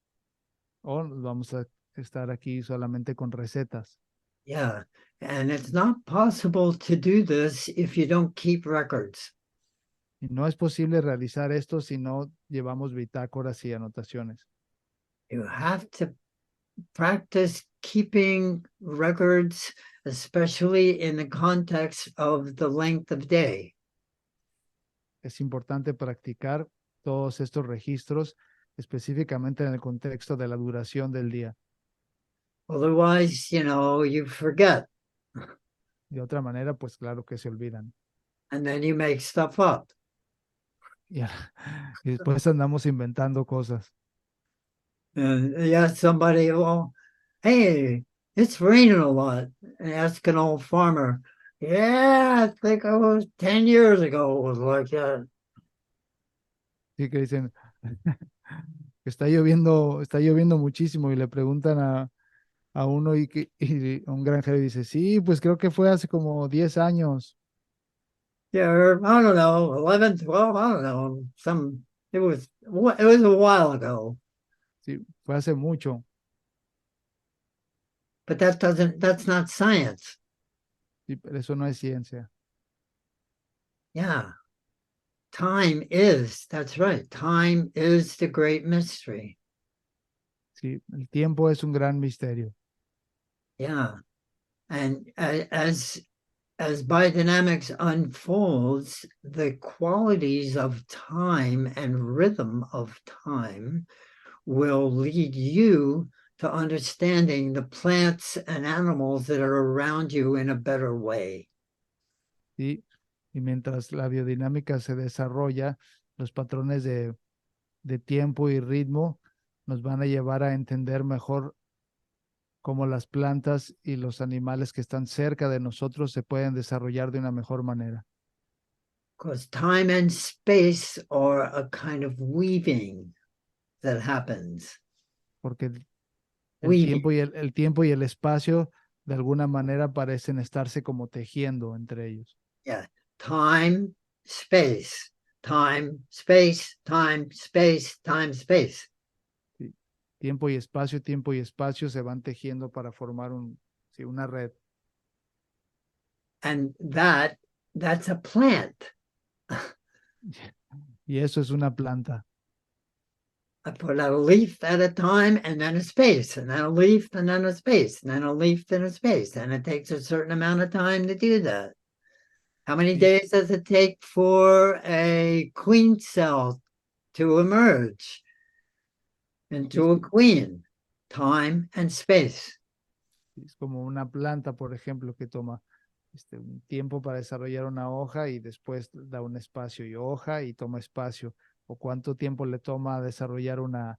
o vamos a estar aquí solamente con recetas? Yeah. And it's not possible to do this if you don't keep records. Y no es posible realizar esto si no llevamos bitácoras y anotaciones. You have to practice keeping records, especially in the context of the length of day. Es importante practicar todos estos registros, específicamente en el contexto de la duración del día. Otherwise, you forget De otra manera, pues claro que se olvidan. and then you make stuff up. Y, y después andamos inventando cosas. And somebody, well, hey, it's raining a lot. And ask an old farmer, yeah, I think it was 10 years ago it was like that. Sí que dicen que está lloviendo muchísimo y le preguntan a uno y un granjero dice, sí, pues creo que fue hace como 10 años. Yeah, or, I don't know, 11, 12, I don't know. It was a while ago. Sí, fue hace mucho. But that's not science. Sí, pero eso no es ciencia. Yeah. That's right. Time is the great mystery. Sí, el tiempo es un gran misterio. Yeah. And as biodynamics unfolds, the qualities of time and rhythm of time will lead you to understanding the plants and animals that are around you in a better way. ¿Sí? Y mientras la biodinámica se desarrolla, los patrones de tiempo y ritmo nos van a llevar a entender mejor cómo las plantas y los animales que están cerca de nosotros se pueden desarrollar de una mejor manera. Because time and space are a kind of weaving that happens. Porque Weaving. el tiempo y el espacio de alguna manera parecen estarse como tejiendo entre ellos. Yeah. Time, space. time, space, time, space, time, space. Tiempo y espacio se van tejiendo para formar sí, una red. And that's a plant. Y eso es una planta. I put out a leaf at a time and then a space, and then a leaf and then a space, and then a leaf and a space. And it takes a certain amount of time to do that. How many Sí. days does it take for a queen cell to emerge into a queen? Time and space. Es como una planta, por ejemplo, que toma un tiempo para desarrollar una hoja y después da un espacio y hoja y toma espacio. O cuánto tiempo le toma desarrollar una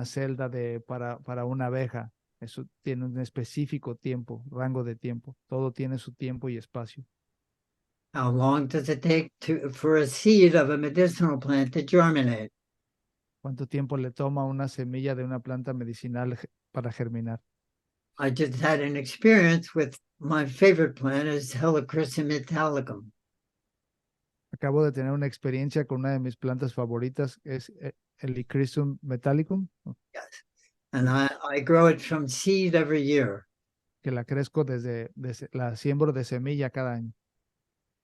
celda para una abeja. Eso tiene un específico tiempo, rango de tiempo. Todo tiene su tiempo y espacio. How long does it take for a seed of a medicinal plant to germinate? ¿Cuánto tiempo le toma una semilla de una planta medicinal para germinar? I just had an experience with my favorite plant is Helichrysum italicum. Acabo de tener una experiencia con una de mis plantas favoritas, es Helichrysum metallicum, Yes. And I grow it from seed every year. que la crezco la siembro de semilla cada año.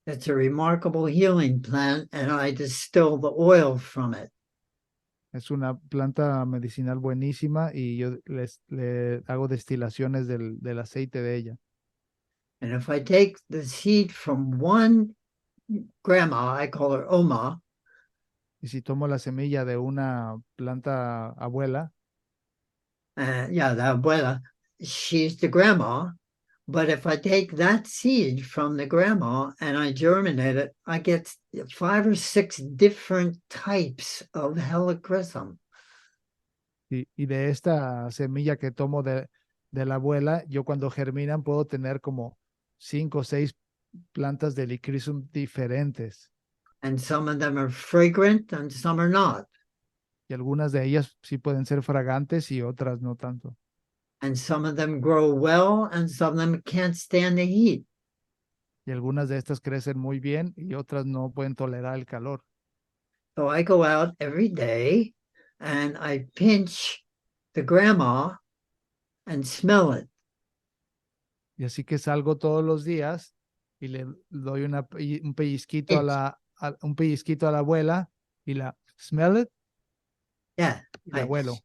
It's a remarkable healing plant, and I distill the oil from it. Es una planta medicinal buenísima y yo le hago destilaciones del aceite de ella. And if I take the seed from one grandma, I call her Oma, Y si tomo la semilla de una planta abuela, yeah, the abuela, she's the grandma. But if I take that seed from the grandma and I germinate it, I get 5 or 6 different types of Helichrysum. y de esta semilla que tomo de la abuela, yo cuando germinan puedo tener como 5 o 6 plantas de Helichrysum diferentes. And some of them are fragrant and some are not. Y algunas de ellas sí pueden ser fragantes y otras no tanto. And some of them grow well and some of them can't stand the heat. Y algunas de estas crecen muy bien y otras no pueden tolerar el calor. So I go out every day and I pinch the grandma and smell it. Y así que salgo todos los días y le doy un pellizquito un pellizquito a la abuela y la smell it Yeah. y la huelo.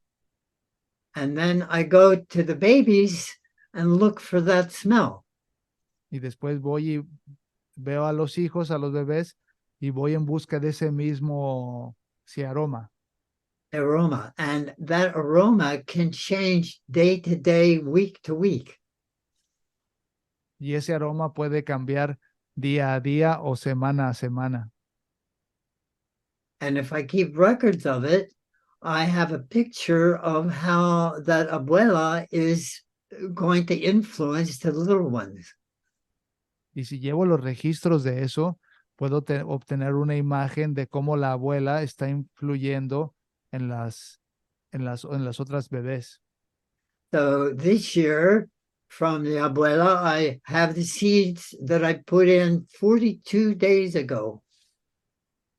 And then I go to the babies and look for that smell. Y después voy y veo a los hijos, a los bebés, y voy en busca de ese mismo aroma. Aroma. And that aroma can change day to day, week to week. Y ese aroma puede cambiar día a día o semana a semana. And if I keep records of it, I have a picture of how that abuela is going to influence the little ones. Y si llevo los registros de eso, puedo obtener una imagen de cómo la abuela está influyendo en las otras bebés. So this year, from the abuela, I have the seeds that I put in 42 days ago.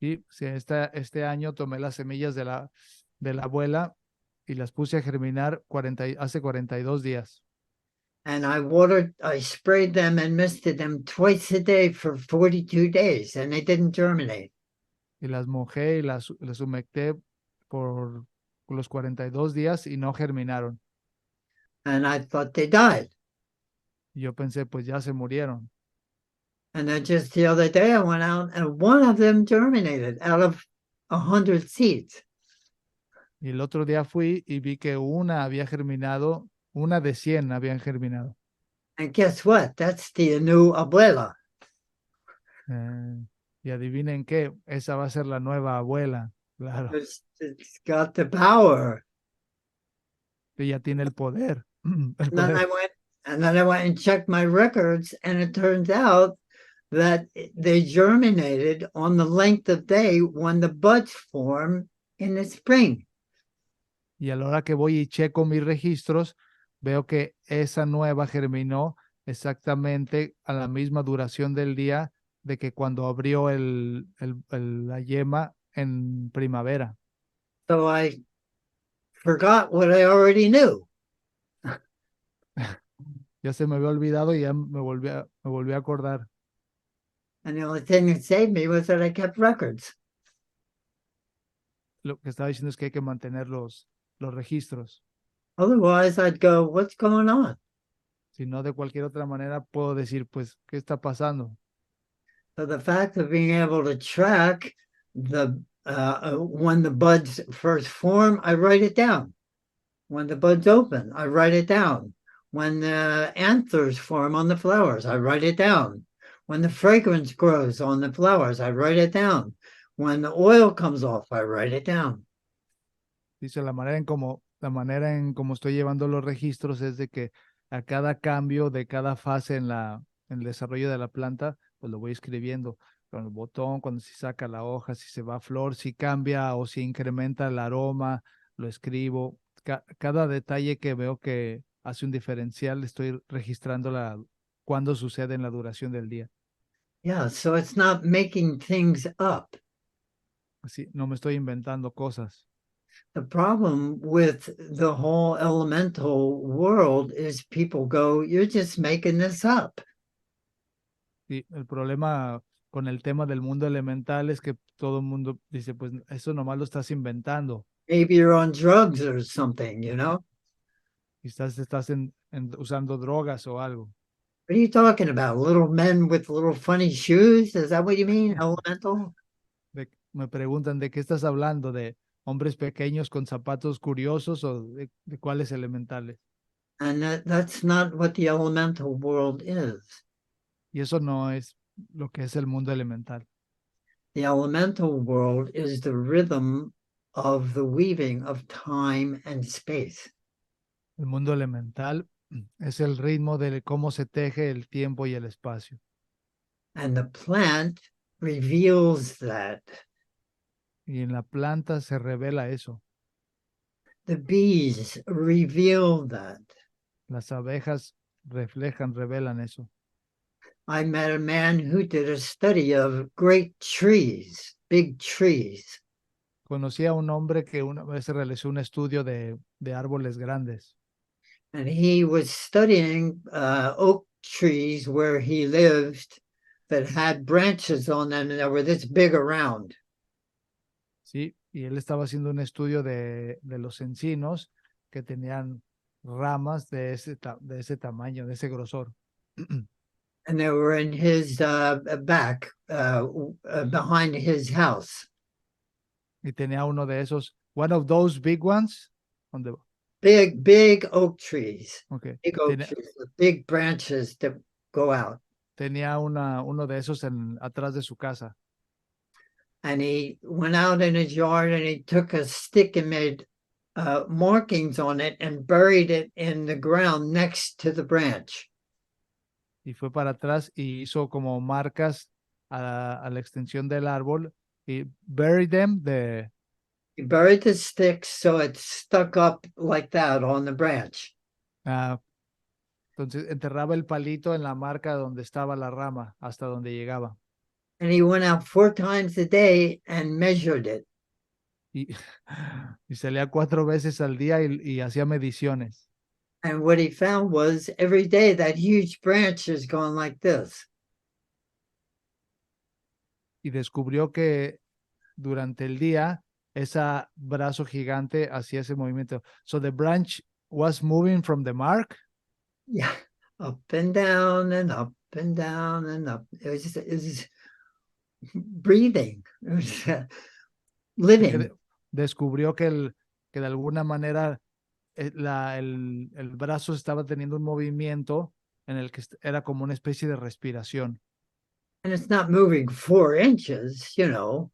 Y si este año tomé las semillas de la abuela y las puse a germinar hace 42 días. And I sprayed them and misted them twice a day for 42 days, and they didn't germinate. Y las mojé y las humecté por los 42 días y no germinaron. And I thought they died. Y yo pensé, pues ya se murieron. And then just the other day, I went out and one of them germinated out of 100 seeds. Y el otro día fui y vi que una había germinado, una de 100 habían germinado. And guess what? That's the new abuela. Y adivinen qué, esa va a ser la nueva abuela, claro. It's got the power. Ella tiene el poder. And then I went and checked my records, and it turns out that they germinated on the length of day when the buds form in the spring. Y a la hora que voy y checo mis registros, veo que esa nueva germinó exactamente a la misma duración del día de que cuando abrió la yema en primavera. So I forgot what I already knew. Ya se me había olvidado y ya me volví a acordar. And the only thing that saved me was that I kept records. Lo que estaba diciendo es que hay que mantener los registros. Otherwise, I'd go, what's going on? Si no, de cualquier otra manera puedo decir, pues, ¿qué está pasando? So the fact of being able to track when the buds first form, I write it down. When the buds open, I write it down. When the anthers form on the flowers, I write it down. When the fragrance grows on the flowers, I write it down. When the oil comes off, I write it down. Dice, la manera en cómo estoy llevando los registros es de que a cada cambio de cada fase en el desarrollo de la planta, pues lo voy escribiendo con el botón, cuando se saca la hoja, si se va a flor, si cambia o si incrementa el aroma, lo escribo. Cada detalle que veo que hace un diferencial, estoy registrando cuándo sucede en la duración del día. Yeah, so it's not making things up. Así, no me estoy inventando cosas. The problem with the whole elemental world is people go, you're just making this up. Sí, el problema con el tema del mundo elemental es que todo el mundo dice, pues eso nomás lo estás inventando. Maybe you're on drugs or something, you know? Quizás estás usando drogas o algo. What are you talking about? Little men with little funny shoes? Is that what you mean? Elemental? Me preguntan de qué estás hablando, de hombres pequeños con zapatos curiosos o de cuáles elementales. And that's not what the elemental world is. Y eso no es lo que es el mundo elemental. The elemental world is the rhythm of the weaving of time and space. El mundo elemental es el ritmo de cómo se teje el tiempo y el espacio. And the plant reveals that. Y en la planta se revela eso. The bees reveal that. Las abejas revelan eso. I met a man who did a study of great trees, big trees. Conocí a un hombre que una vez realizó un estudio de árboles grandes And he was studying oak trees where he lived that had branches on them that were this big around. ¿sí? Y él estaba haciendo un estudio de los encinos que tenían ramas de ese tamaño, de ese grosor. And they were in his back, behind his house. Y tenía uno de esos, one of those big ones, donde, Big oak trees, okay. big oak trees with big branches that go out. Tenía uno de esos atrás de su casa. And he went out in his yard and he took a stick and made markings on it and buried it in the ground next to the branch. Y fue para atrás y hizo como marcas a la extensión del árbol y buried them He buried the sticks so it stuck up like that on the branch. Entonces enterraba el palito en la marca donde estaba la rama, hasta donde llegaba. And he went out 4 times a day and measured it. Y, y salía 4 veces al día y hacía mediciones. And what he found was every day that huge branch is going like this. Y descubrió que durante el día ese brazo gigante hacía ese movimiento. So the branch was moving from the mark. Yeah, up and down and up and down and up. It was breathing. It was living. Descubrió que de alguna manera el brazo estaba teniendo un movimiento en el que era como una especie de respiración. And it's not moving 4 inches, you know,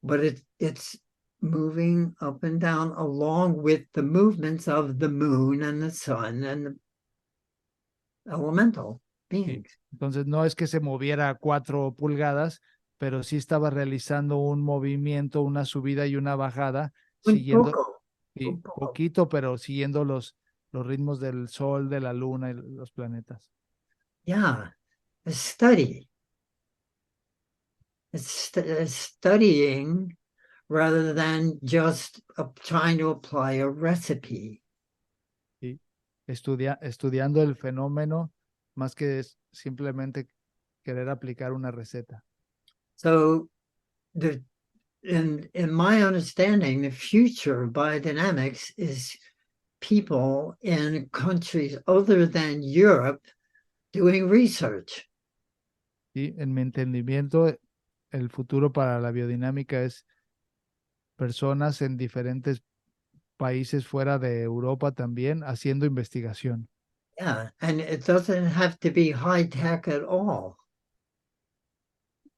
but it's moving up and down along with the movements of the moon and the sun and the elemental beings. Entonces no es que se moviera 4 pulgadas, pero sí estaba realizando un movimiento, una subida y una bajada, Un siguiendo poco. poquito, pero siguiendo los ritmos del sol, de la luna y los planetas. Yeah, a study. It's studying rather than just trying to apply a recipe. ¿sí? Estudiando el fenómeno más que simplemente querer aplicar una receta. So the in my understanding, the future of biodynamics is people in countries other than Europe doing research. ¿Sí? En mi entendimiento, el futuro para la biodinámica es personas en diferentes países fuera de Europa también haciendo investigación. Yeah, and it doesn't have to be high tech at all.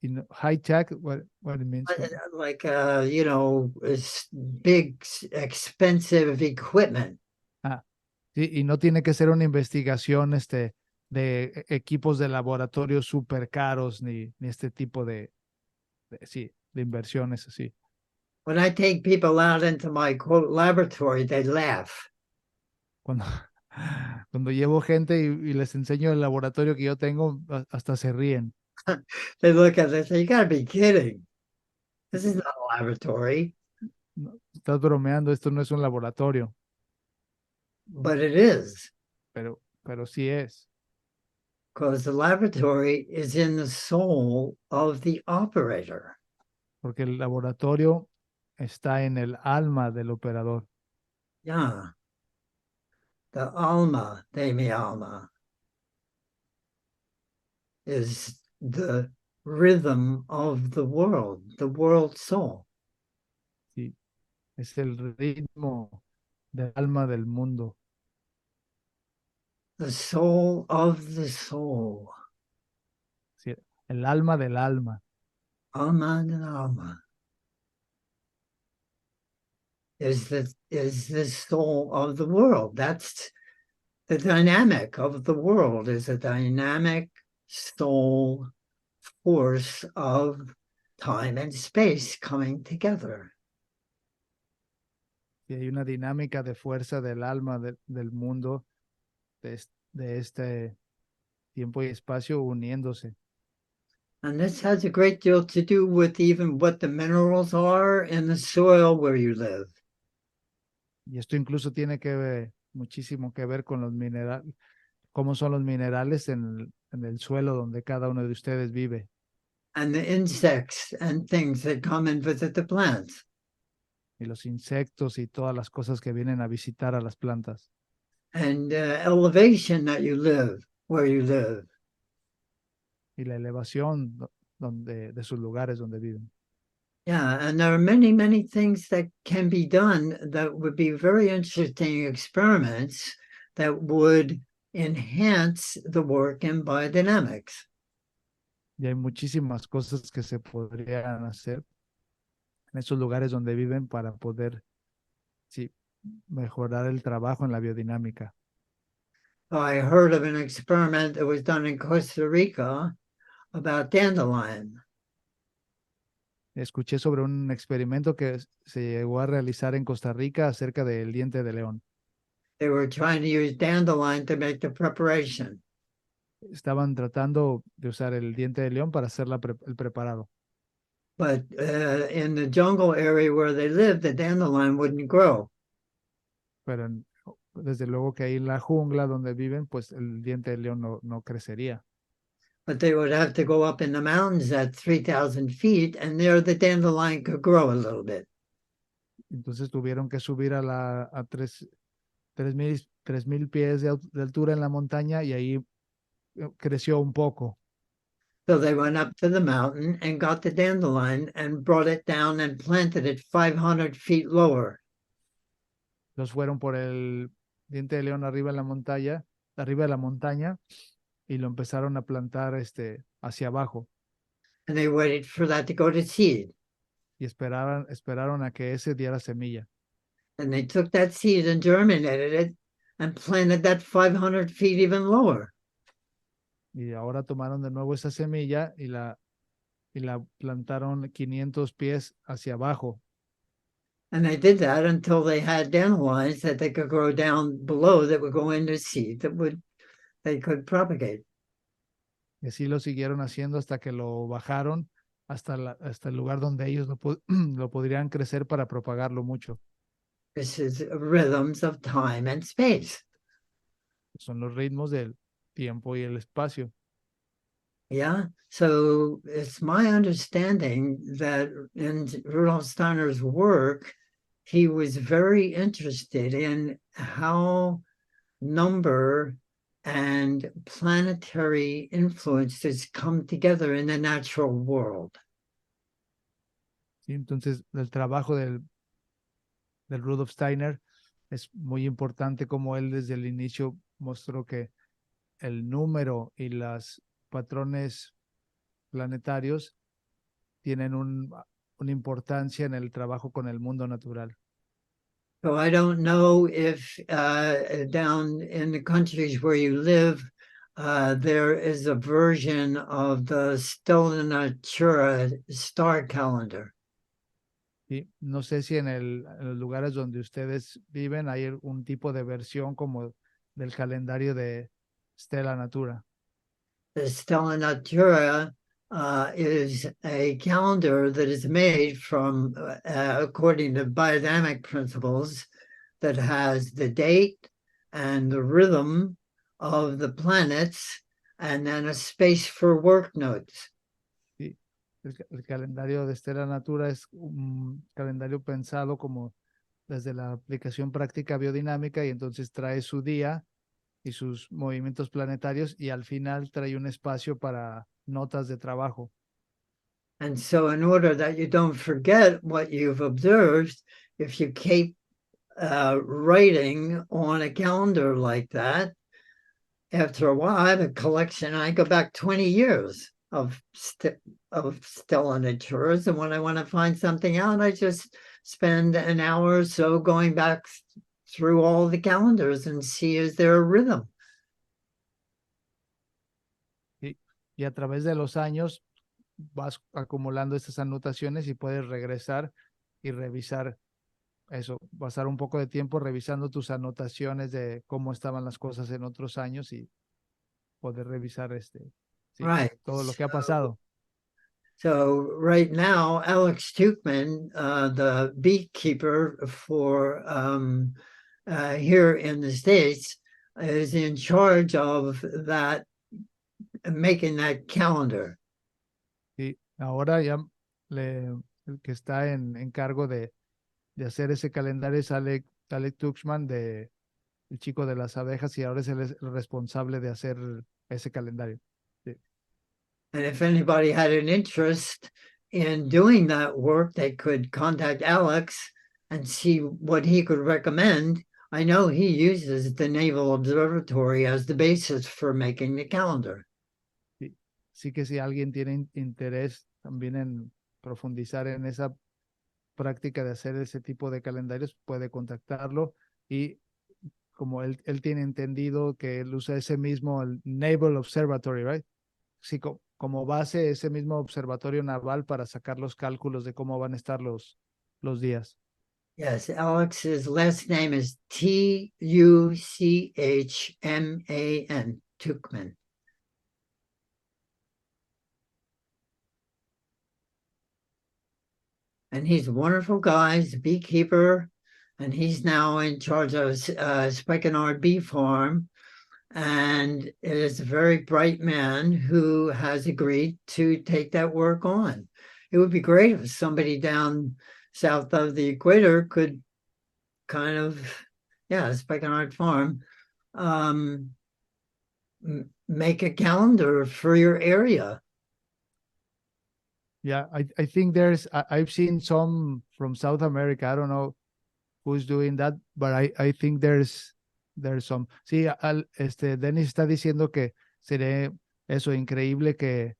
Y high tech, what it means. Like you know, it's big, expensive equipment. Ah, sí, y no tiene que ser una investigación de equipos de laboratorio súper caros ni este tipo sí, de inversiones así. When I take people out into my quote laboratory, they laugh. Cuando, cuando llevo gente y les enseño el laboratorio que yo tengo, hasta se ríen. They look at it and say, "You got to be kidding! This is not a laboratory," No, estás bromeando, esto no es un laboratorio, but it is. pero sí es, Because the laboratory is in the soul of the operator. porque el laboratorio está en el alma del operador. Yeah. The alma de mi alma is the rhythm of the world soul. Sí, es el ritmo del alma del mundo. The soul of the soul. Sí, el alma del alma. Alma del alma is the soul of the world. That's the dynamic of the world, is a dynamic soul force of time and space coming together. Y hay una dinámica de fuerza del alma del mundo, de este tiempo y espacio uniéndose. And this has a great deal to do with even what the minerals are in the soil where you live. Y esto incluso tiene que ver, muchísimo que ver con los minerales, cómo son los minerales en el suelo donde cada uno de ustedes vive. And the insects and things that come and visit the plants. Y los insectos y todas las cosas que vienen a visitar a las plantas. And elevation that you live, where you live. Y la elevación de sus lugares donde viven. Yeah, and there are many, many things that can be done that would be very interesting experiments that would enhance the work in biodynamics. Y hay muchísimas cosas que se podrían hacer en esos lugares donde viven para poder, sí, mejorar el trabajo en la biodinámica. I heard of an experiment that was done in Costa Rica about dandelion. Escuché sobre un experimento que se llegó a realizar en Costa Rica acerca del diente de león. They were trying to use dandelion to make the preparation. Estaban tratando de usar el diente de león para hacer el preparado, But in the jungle area where they lived, the dandelion wouldn't grow. pero desde luego que ahí en la jungla donde viven, pues el diente de león no crecería. But they would have to go up in the mountains at 3,000 feet, and there the dandelion could grow a little bit. Entonces tuvieron que subir a 3,000 pies de altura en la montaña y ahí creció un poco. So they went up to the mountain and got the dandelion and brought it down and planted it 500 feet lower. Los fueron por el diente de león arriba de la montaña, y lo empezaron a plantar hacia abajo. And they waited for that to go to seed. Y esperaron a que ese diera semilla. And they took that seed and germinated it and planted that 500 feet even lower. Y ahora tomaron de nuevo esa semilla y la plantaron 500 pies hacia abajo. And they did that until they had dandelions that they could grow down below that would go into seed they could propagate. Y así lo siguieron haciendo hasta que lo bajaron hasta el lugar donde ellos lo podrían crecer para propagarlo mucho. This is rhythms of time and space. Son los ritmos del tiempo y el espacio. Yeah. So it's my understanding that in Rudolf Steiner's work, he was very interested in how number and planetary influences come together in the natural world. ¿Sí? Entonces, el trabajo del Rudolf Steiner es muy importante, como él desde el inicio mostró que el número y los patrones planetarios tienen una importancia en el trabajo con el mundo natural. So I don't know if down in the countries where you live, there is a version of the Stella Natura star calendar. ¿Sí? No sé si en los lugares donde ustedes viven hay un tipo de versión como del calendario de Stella Natura. The Stella Natura is a calendar that is made from, according to biodynamic principles, that has the date and the rhythm of the planets and then a space for work notes. ¿Sí? El calendario de Stella Natura es un calendario pensado como desde la aplicación práctica biodinámica, y entonces trae su día y sus movimientos planetarios, y al final trae un espacio para notas de trabajo. And so, in order that you don't forget what you've observed, if you keep writing on a calendar like that, after a while, I have a collection. I go back 20 years of Stella Naturas, and when I want to find something out, I just spend an hour or so going back through all the calendars and see, is there a rhythm? Y a través de los años vas acumulando estas anotaciones y puedes regresar y revisar eso, pasar un poco de tiempo revisando tus anotaciones de cómo estaban las cosas en otros años y poder revisar sí, Right. todo lo que ha pasado. So right now, Alex Tukman, the beekeeper for here in the States, is in charge of that, making that calendar. Y ahora ya el que está en cargo de hacer ese calendario es Alec Tuxman, el chico de las abejas, y ahora es el responsable de hacer ese calendario. Sí. And if anybody had an interest in doing that work, they could contact Alex and see what he could recommend. I know he uses the Naval Observatory as the basis for making the calendar. Sí, sí que si alguien tiene interés también en profundizar en esa práctica de hacer ese tipo de calendarios, puede contactarlo, y como él tiene entendido que él usa ese mismo, el Naval Observatory, right? Sí, como base ese mismo observatorio naval para sacar los cálculos de cómo van a estar los días. Yes, Alex's last name is Tuchman, Tukman. And he's a wonderful guy. He's a beekeeper, and he's now in charge of Spikenard Bee Farm, and is a very bright man who has agreed to take that work on. It would be great if somebody down south of the equator could kind of, Spikenard Farm, make a calendar for your area. Yeah, I think I've seen some from South America. I don't know who's doing that, but I think there's some. Sí, Dennis está diciendo que sería eso increíble que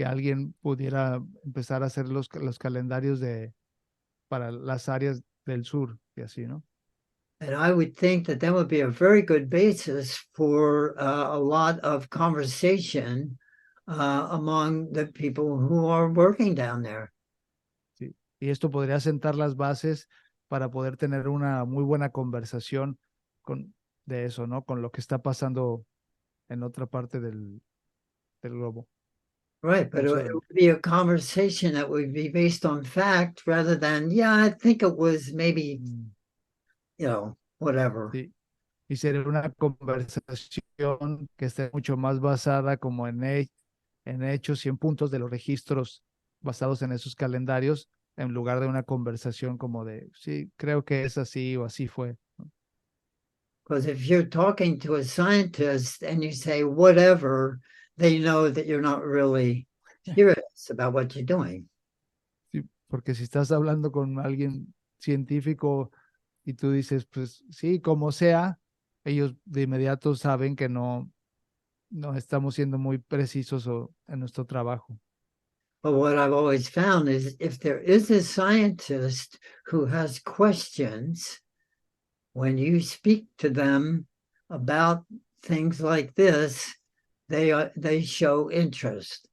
alguien pudiera empezar a hacer los calendarios para las áreas del sur y así, ¿no? And I would think that that would be a very good basis for a lot of conversation among the people who are working down there. Sí. Y esto podría sentar las bases para poder tener una muy buena conversación de eso, ¿no? Con lo que está pasando en otra parte del globo. Right, but uso it del... would be a conversation that would be based on fact rather than, yeah, I think it was maybe, Mm, whatever. sí, y sería una conversación que esté mucho más basada como en hechos y en puntos de los registros basados en esos calendarios, en lugar de una conversación como de, sí, creo que es así o así fue. Because if you're talking to a scientist and you say whatever, they know that you're not really serious about what you're doing. Sí, porque si estás hablando con alguien científico y tú dices, pues sí, como sea, ellos de inmediato saben que no estamos siendo muy precisos en nuestro trabajo. But what I've always found is if there is a scientist who has questions, when you speak to them about things like this, they show interest.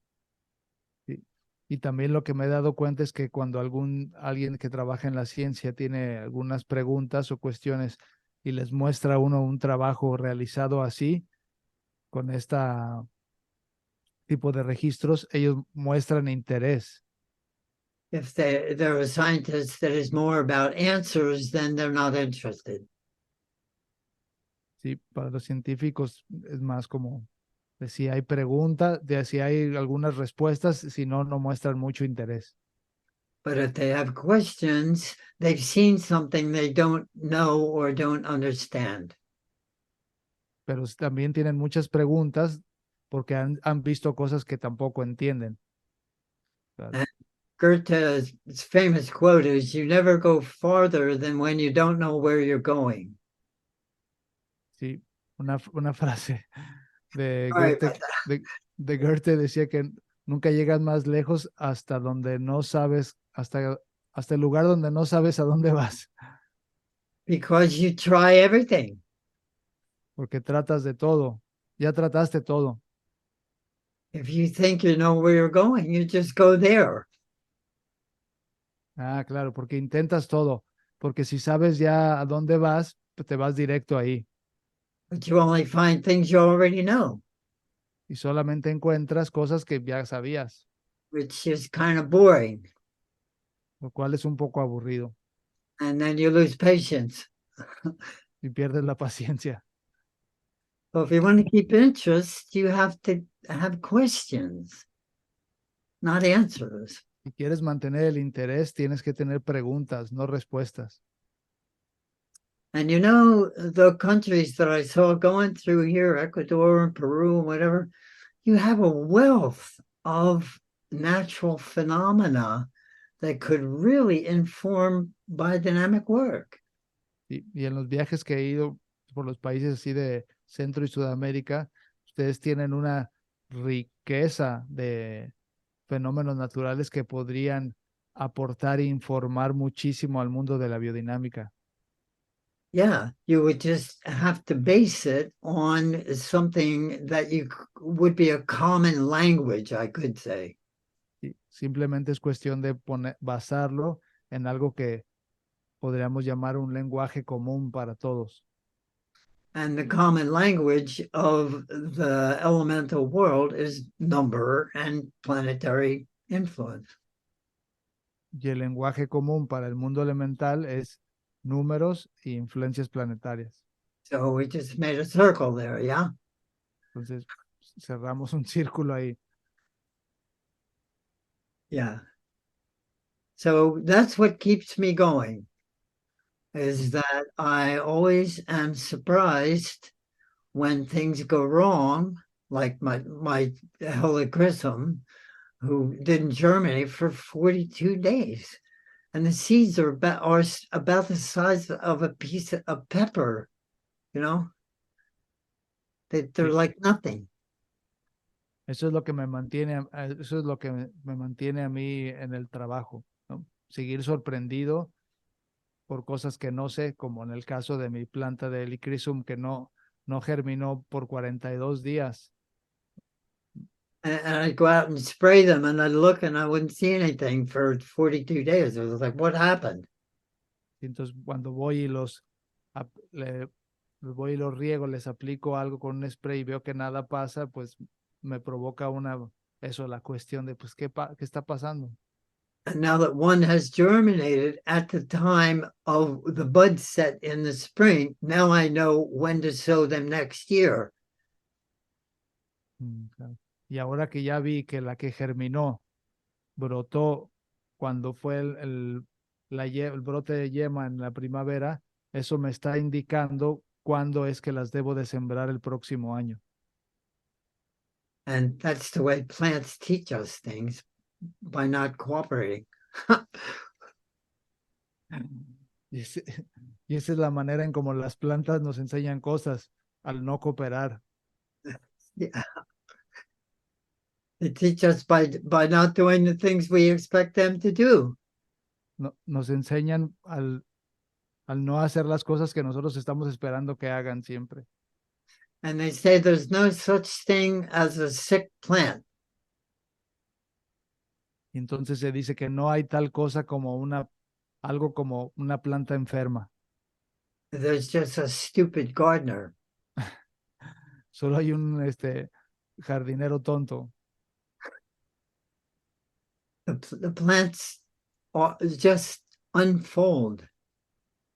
Sí. Y también lo que me he dado cuenta es que cuando alguien que trabaja en la ciencia tiene algunas preguntas o cuestiones y les muestra a uno un trabajo realizado así, con esta tipo de registros, ellos muestran interés. If they're a scientist that is more about answers, then they're not interested. Sí, para los científicos es más como de si hay preguntas, de si hay algunas respuestas, si no, no muestran mucho interés. But if they have questions, they've seen something they don't know or don't understand. Pero también tienen muchas preguntas porque han visto cosas que tampoco entienden. ¿Verdad? And Goethe's famous quote is, "You never go farther than when you don't know where you're going." Sí, una frase de Sorry Goethe, about that. de Goethe decía que nunca llegas más lejos hasta donde no sabes, hasta el lugar donde no sabes a dónde vas, Because you try everything. porque tratas de todo, ya trataste todo. If you think you know where you're going, you just go there. Ah, claro, porque intentas todo, porque si sabes ya a dónde vas, pues te vas directo ahí But you only find things you already know, y solamente encuentras cosas que ya sabías, which is kind of boring. lo cual es un poco aburrido And then you lose patience. y pierdes la paciencia. So if you want to keep interest, you have to have questions, not answers. Si quieres mantener el interés, tienes que tener preguntas, no respuestas. And the countries that I saw going through here, Ecuador and Peru and whatever, you have a wealth of natural phenomena that could really inform biodynamic work. Y en los viajes que he ido por los países así de Centro y Sudamérica, ustedes tienen una riqueza de fenómenos naturales que podrían aportar e informar muchísimo al mundo de la biodinámica. Yeah, you would just have to base it on something that would be a common language, I could say. Y simplemente es cuestión de basarlo en algo que podríamos llamar un lenguaje común para todos. And the common language of the elemental world is number and planetary influence. Y el lenguaje común para el mundo elemental es números e influencias planetarias. So we just made a circle there, yeah? Entonces, cerramos un círculo ahí. Yeah. So that's what keeps me going, is that I always am surprised when things go wrong, like my helichrysum, who did in Germany for 42 days. And the seeds are about the size of a piece of pepper, you know? They're Sí. like nothing. Eso es lo que me mantiene, eso es lo que me mantiene a mí en el trabajo, ¿no? Seguir sorprendido por cosas que no sé, como en el caso de mi planta de Helichrysum que no germinó por 42 días. And I'd go out and spray them and I'd look and I wouldn't see anything for 42 days. I was like, what happened? Y entonces cuando voy y los riego, les aplico algo con un spray y veo que nada pasa, pues me provoca una eso, la cuestión de, pues, ¿qué está pasando? And now that one has germinated at the time of the bud set in the spring, now I know when to sow them next year. Claro. Y ahora que ya vi que la que germinó brotó cuando fue el brote de yema en la primavera, eso me está indicando cuándo es que las debo de sembrar el próximo año. And that's the way plants teach us things, by not cooperating. Y, y esa es la manera en cómo las plantas nos enseñan cosas al no cooperar. Yeah. They teach us by not doing the things we expect them to do. Nos enseñan al no hacer las cosas que nosotros estamos esperando que hagan siempre. And they say there's no such thing as a sick plant. Y entonces se dice que no hay tal cosa como algo como una planta enferma. There's just a stupid gardener. Solo hay un jardinero tonto. The plants just unfold.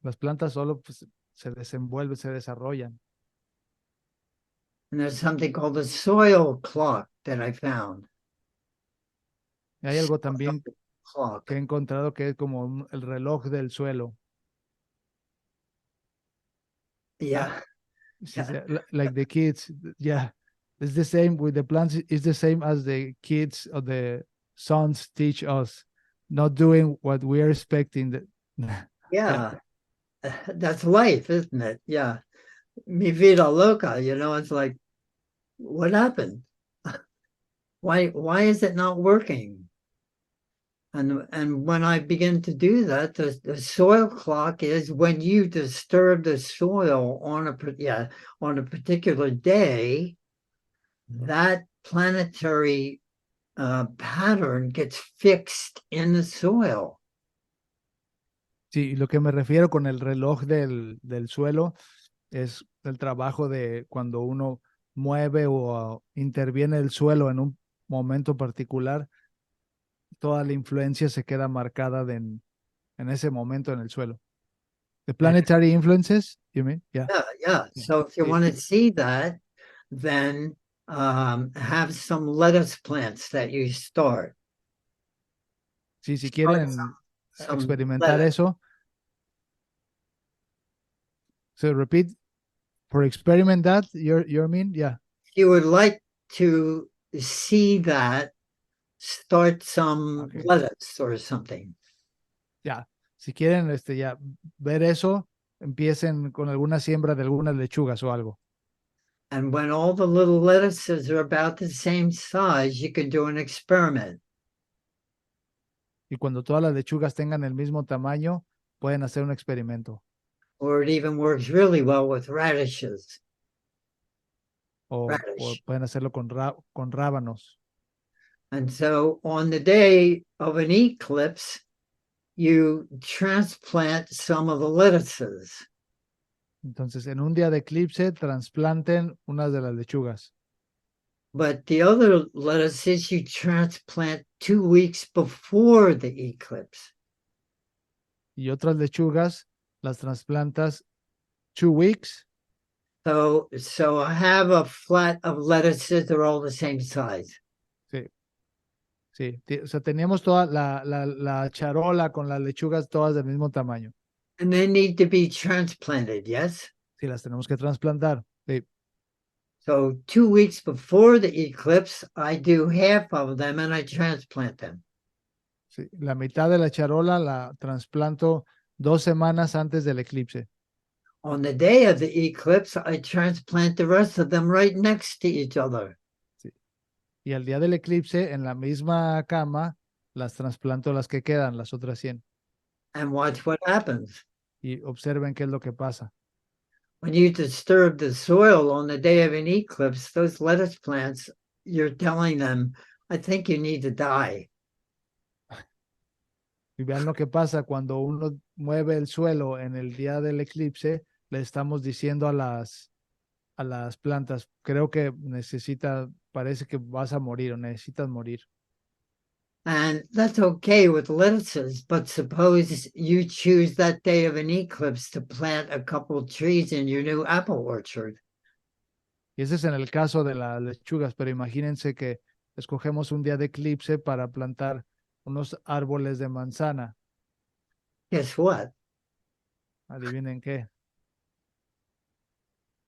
Las plantas solo pues, se desenvuelven, se desarrollan. And there's something called a soil clock that I found. Y hay algo también Clock. que he encontrado que es como el reloj del suelo. Yeah. Sí, sí, like the kids, yeah. It's the same with the plants. It's the same as the kids or the sons teach us, not doing what we are expecting. Yeah. That's life, isn't it? Yeah. Mi vida loca, you know, it's like, what happened? Why is it not working? And when I begin to do that, the soil clock is when you disturb the soil on a particular day, that planetary pattern gets fixed in the soil. Sí, lo que me refiero con el reloj del suelo es el trabajo de cuando uno mueve o interviene el suelo en un momento particular, toda la influencia se queda marcada en ese momento en el suelo. The planetary influences, you mean? Yeah. Yeah. So if you Sí. want to see that, then have some lettuce plants that you start. Sí, si Start quieren some experimentar lettuce. eso, so repeat, for experiment that, you mean? Yeah. If you would like to see that, start some Okay. lettuce or something. Ya. Si quieren ya ver eso, empiecen con alguna siembra de algunas lechugas o algo. And when all the little lettuces are about the same size, you can do an experiment. Y cuando todas las lechugas tengan el mismo tamaño, pueden hacer un experimento. Or it even works really well with radishes. O Radish. pueden hacerlo con rábanos. And so on the day of an eclipse, you transplant some of the lettuces. Entonces, en un día de eclipse, trasplanten unas de las lechugas. But the other lettuces you transplant 2 weeks before the eclipse. Y otras lechugas las trasplantas 2 weeks. So I have a flat of lettuces, they're all the same size. Sí. Sí. O sea, teníamos toda la charola con las lechugas todas del mismo tamaño. And they need to be transplanted, yes? Sí, las tenemos que trasplantar. Sí. So 2 weeks before the eclipse, I do half of them and I transplant them. Sí, la mitad de la charola la trasplanto 2 semanas antes del eclipse. On the day of the eclipse, I transplant the rest of them right next to each other. Sí. Y al día del eclipse, en la misma cama, las trasplanto las que quedan, las otras 100. And watch what happens. Y observen qué es lo que pasa. When you disturb the soil on the day of an eclipse, those lettuce plants, you're telling them, I think you need to die. Y vean lo que pasa cuando uno mueve el suelo en el día del eclipse, le estamos diciendo a a las plantas. Creo que parece que vas a morir o necesitas morir. And that's okay with lettuces, but suppose you choose that day of an eclipse to plant a couple trees in your new apple orchard. Y ese es en el caso de las lechugas, pero imagínense que escogemos un día de eclipse para plantar unos árboles de manzana. Guess what? Adivinen qué,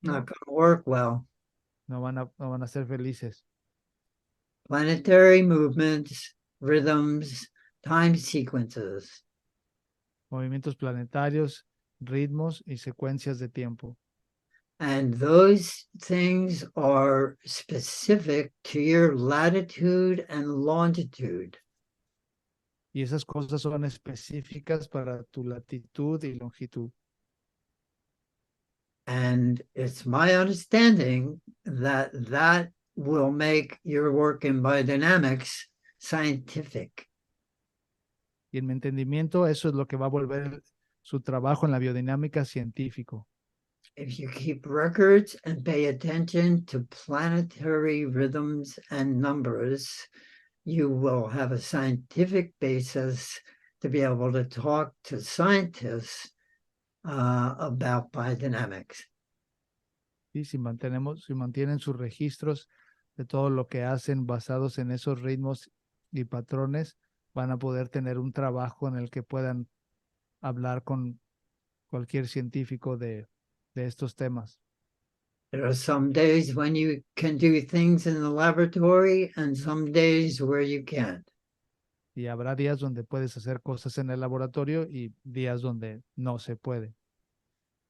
Not going to work well. no van a ser felices. Planetary movements, rhythms, time sequences. Movimientos planetarios, ritmos y secuencias de tiempo. And those things are specific to your latitude and longitude. Y esas cosas son específicas para tu latitud y longitud. And it's my understanding that that will make your work in biodynamics scientific. Y en mi entendimiento, eso es lo que va a volver su trabajo en la biodinámica científico. If you keep records and pay attention to planetary rhythms and numbers, you will have a scientific basis to be able to talk to scientists about biodynamics. Y si mantienen sus registros de todo lo que hacen basados en esos ritmos y patrones, van a poder tener un trabajo en el que puedan hablar con cualquier científico de estos temas. There are some days when you can do things in the laboratory and some days where you can't. Y habrá días donde puedes hacer cosas en el laboratorio y días donde no se puede.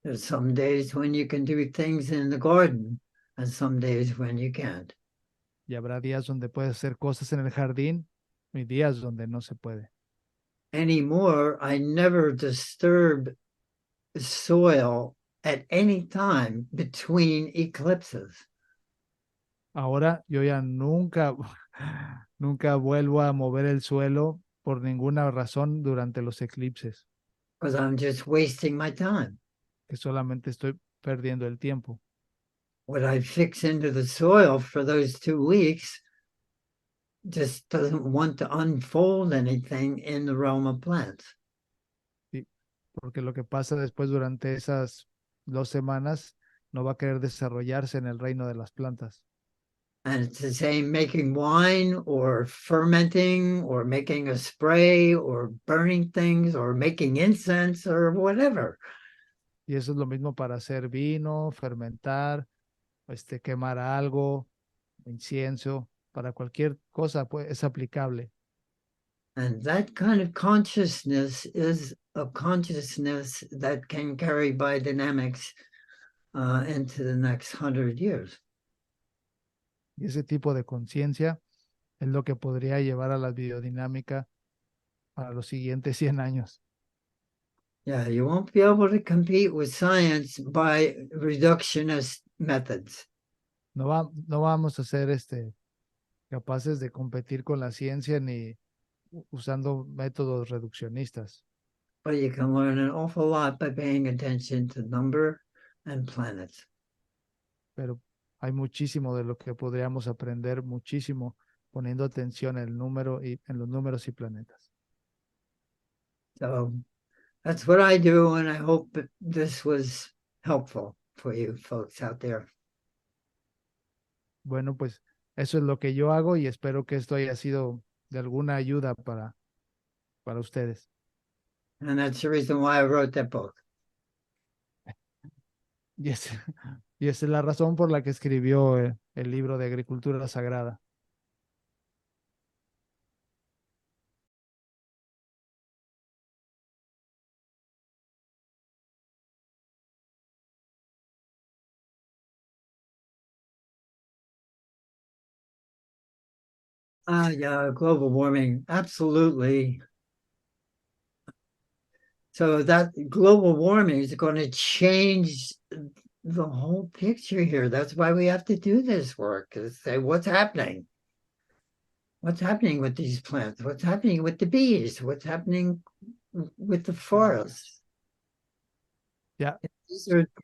There's some days when you can do things in the garden and some days when you can't. Y habrá días donde puedes hacer cosas en el jardín y días donde no se puede. Anymore, I never disturb soil at any time between eclipses. Ahora yo ya nunca vuelvo a mover el suelo por ninguna razón durante los eclipses, Because I'm just wasting my time. que solamente estoy perdiendo el tiempo. What I fix into the soil for those 2 weeks just doesn't want to unfold anything in the realm of plants. ¿Sí? Porque lo que pasa después durante esas 2 semanas no va a querer desarrollarse en el reino de las plantas. And it's the same making wine or fermenting or making a spray or burning things or making incense or whatever. Y eso es lo mismo para hacer vino, fermentar, quemar algo, incienso, para cualquier cosa pues, es aplicable. And that kind of consciousness is a consciousness that can carry biodynamics into the next 100 years. Y ese tipo de conciencia es lo que podría llevar a la biodinámica para los siguientes 100 años. Yeah, you won't be able to compete with science by reductionist methods. No vamos a ser capaces de competir con la ciencia ni usando métodos reduccionistas, But you can learn an awful lot by paying attention to number and planets. pero hay muchísimo de lo que podríamos aprender, muchísimo poniendo atención en los números y planetas. So that's what I do, and I hope that this was helpful for you folks out there. Bueno, pues eso es lo que yo hago y espero que esto haya sido de alguna ayuda para ustedes. And that's the reason why I wrote that book. Y, es, y esa es la razón por la que escribió el libro de Agricultura Sagrada. Yeah, global warming, absolutely. So that global warming is going to change the whole picture here. That's why we have to do this work, is say what's happening. What's happening with these plants? What's happening with the bees? What's happening with the forests? Ya,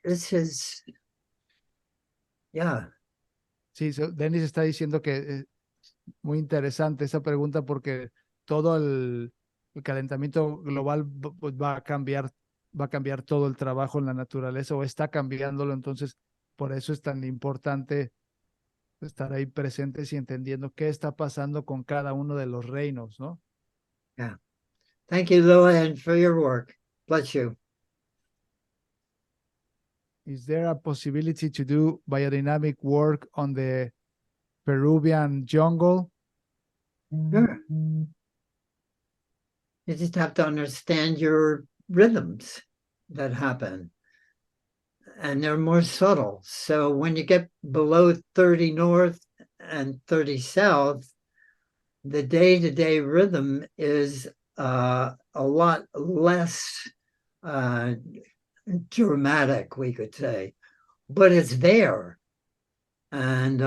This is Yeah. Sí, Dennis está diciendo que muy interesante esa pregunta porque todo el calentamiento global pues, va a cambiar todo el trabajo en la naturaleza o está cambiándolo, entonces por eso es tan importante estar ahí presentes y entendiendo qué está pasando con cada uno de los reinos, ¿no? Yeah. Thank you, Lillian, for your work. Bless you. Is there a possibility to do biodynamic work on the Peruvian jungle? Sure. You just have to understand your rhythms that happen. And they're more subtle. So when you get below 30 north and 30 south, the day-to-day rhythm is a lot less dramatic, we could say, but it's there. And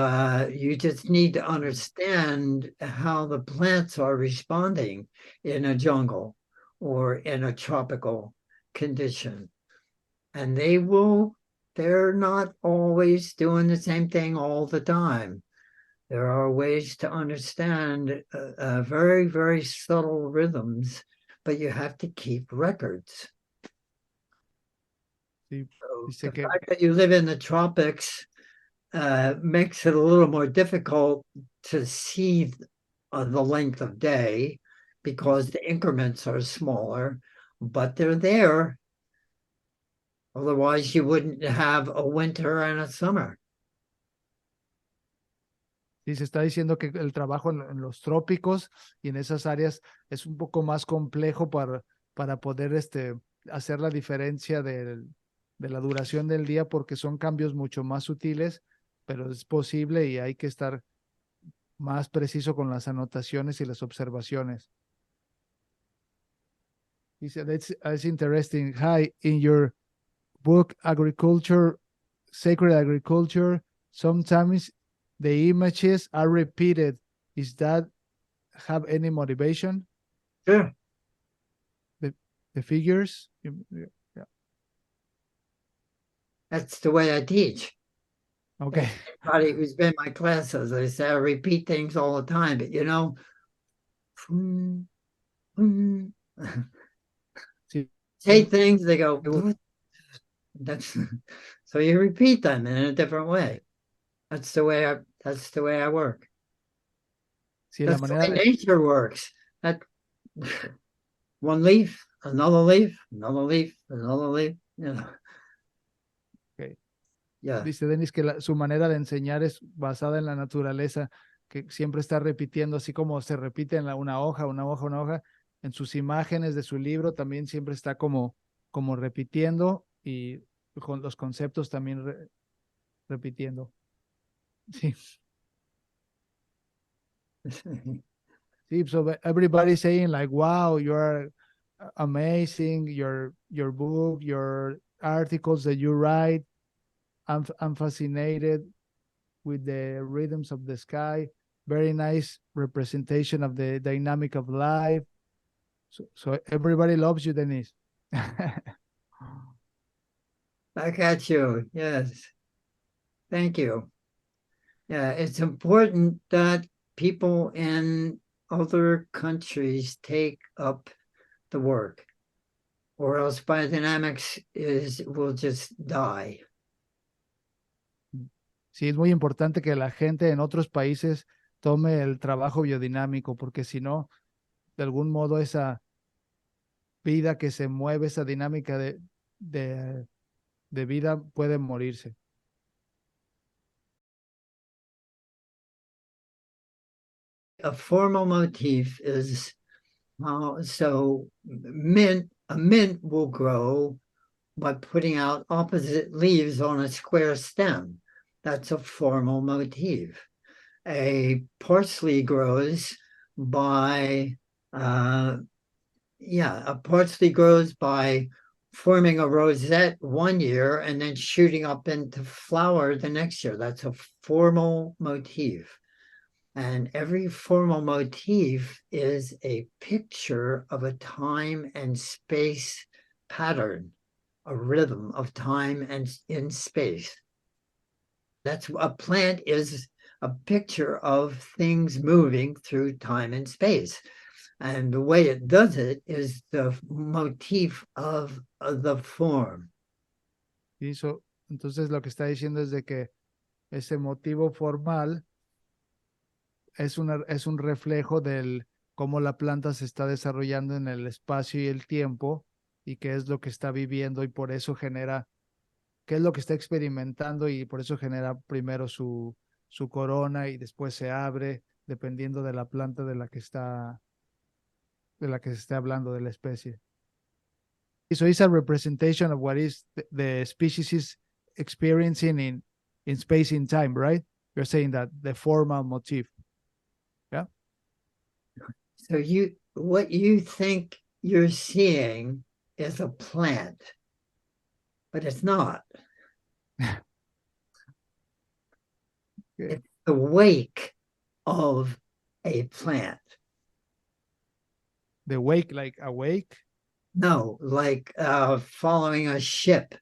you just need to understand how the plants are responding in a jungle or in a tropical condition. And they're not always doing the same thing all the time. There are ways to understand very, very subtle rhythms, but you have to keep records. Sí, So dice the que fact that you live in the tropics makes it a little more difficult to see the length of day because the increments are smaller, but they're there. Otherwise, you wouldn't have a winter and a summer. sí, se está diciendo que el trabajo en los trópicos y en esas áreas es un poco más complejo para poder hacer la diferencia de la duración del día porque son cambios mucho más sutiles, pero es posible y hay que estar más preciso con las anotaciones y las observaciones. Dice, that's interesting. Hi, in your book, Agriculture, Sacred Agriculture, sometimes the images are repeated. Is that have any motivation? Sure. The figures? Yeah. That's the way I teach. Okay. Anybody who's been in my classes, I say I repeat things all the time, but Sí. say things, they go, that's so you repeat them in a different way. That's the way I work. Sí, la That's the manera way de, nature works. That one leaf, another leaf, another leaf, another leaf, okay. Yeah. Dice Denis que su manera de enseñar es basada en la naturaleza, que siempre está repitiendo, así como se repite en una hoja, una hoja, una hoja, en sus imágenes de su libro también siempre está como repitiendo y con los conceptos también repitiendo. Sí. Sí, so everybody's saying like, wow, you're amazing, your book, your articles that you write. I'm fascinated with the rhythms of the sky. Very nice representation of the dynamic of life. So everybody loves you, Denise. I got you. Yes. Thank you. Yeah, it's important that people in other countries take up the work, or else biodynamics will just die. Sí, es muy importante que la gente en otros países tome el trabajo biodinámico, porque si no, de algún modo esa vida que se mueve, esa dinámica de vida puede morirse. A formal motif is so a mint will grow by putting out opposite leaves on a square stem. That's a formal motif. A parsley grows by a parsley grows by forming a rosette one year and then shooting up into flower the next year. That's a formal motif. And every formal motif is a picture of a time and space pattern, a rhythm of time and in space. That's a plant is a picture of things moving through time and space. And the way it does it is the motif of the form. ¿sí? Entonces lo que está diciendo es de que ese motivo formal es un reflejo del cómo la planta se está desarrollando en el espacio y el tiempo y qué es lo que está viviendo y por eso genera, qué es lo que está experimentando y por eso genera primero su corona y después se abre dependiendo de la planta de la que se esté hablando, de la especie. So it's a representation of what is the species is experiencing in space and time, right? You're saying that the formal motif. Yeah. So what you think you're seeing is a plant, but it's not. Okay. It's the wake of a plant. The wake, like awake. No, like following a ship.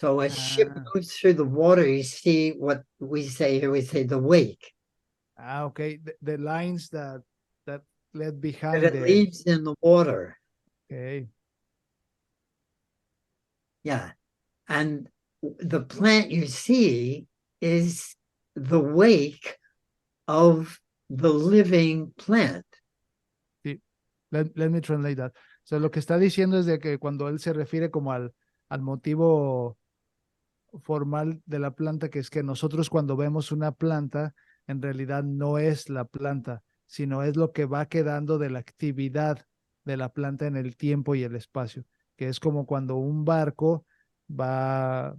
So a ship Ah, moves through the water, you see what we say here, we say the wake. okay. The lines that left That behind it the. leaves in the water. Okay. Yeah. And the plant you see is the wake of the living plant. Sí. Let me translate that. So lo que está diciendo es de que cuando él se refiere como al motivo formal de la planta, que es que nosotros cuando vemos una planta, en realidad no es la planta, sino es lo que va quedando de la actividad de la planta en el tiempo y el espacio, que es como cuando un barco va,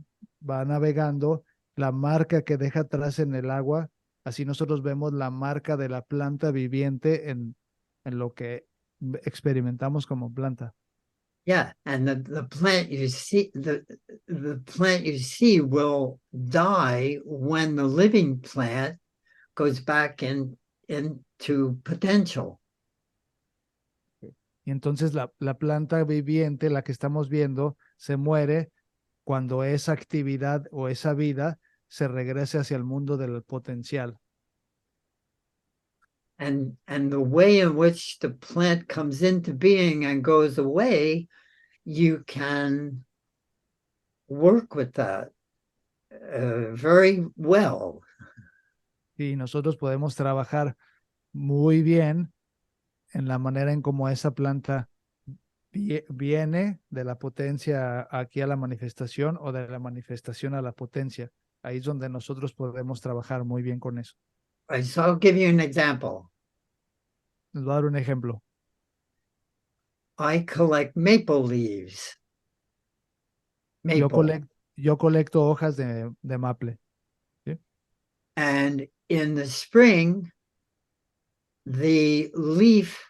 va navegando, la marca que deja atrás en el agua, así nosotros vemos la marca de la planta viviente en lo que experimentamos como planta. Yeah, and the plant you see the plant you see will die when the living plant goes back into potential. Y entonces la planta viviente, la que estamos viendo, se muere cuando esa actividad o esa vida se regrese hacia el mundo del potencial. And the way in which the plant comes into being and goes away, you can work with that very well. Y nosotros podemos trabajar muy bien en la manera en cómo esa planta viene de la potencia aquí a la manifestación o de la manifestación a la potencia. Ahí es donde nosotros podemos trabajar muy bien con eso. Right, so I'll give you an example. Les voy a dar un ejemplo. I collect maple leaves. Yo, Maple. yo colecto hojas de maple. ¿Sí? And in the spring, the leaf,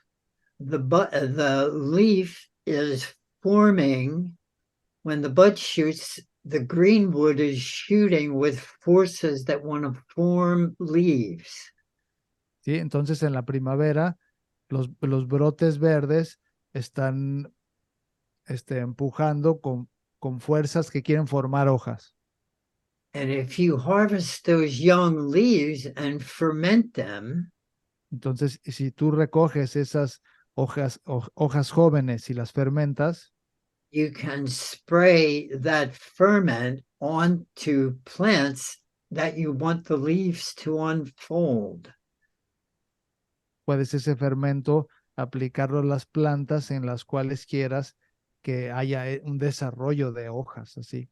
the leaf is forming when the bud shoots, the green wood is shooting with forces that want to form leaves. ¿Sí? Entonces en la primavera los brotes verdes están empujando con fuerzas que quieren formar hojas. And if you harvest those young leaves and ferment them, Entonces, si tú recoges esas hojas jóvenes y las fermentas, you can spray that ferment onto plants that you want the leaves to unfold. puedes ese fermento aplicarlo a las plantas en las cuales quieras que haya un desarrollo de hojas, así.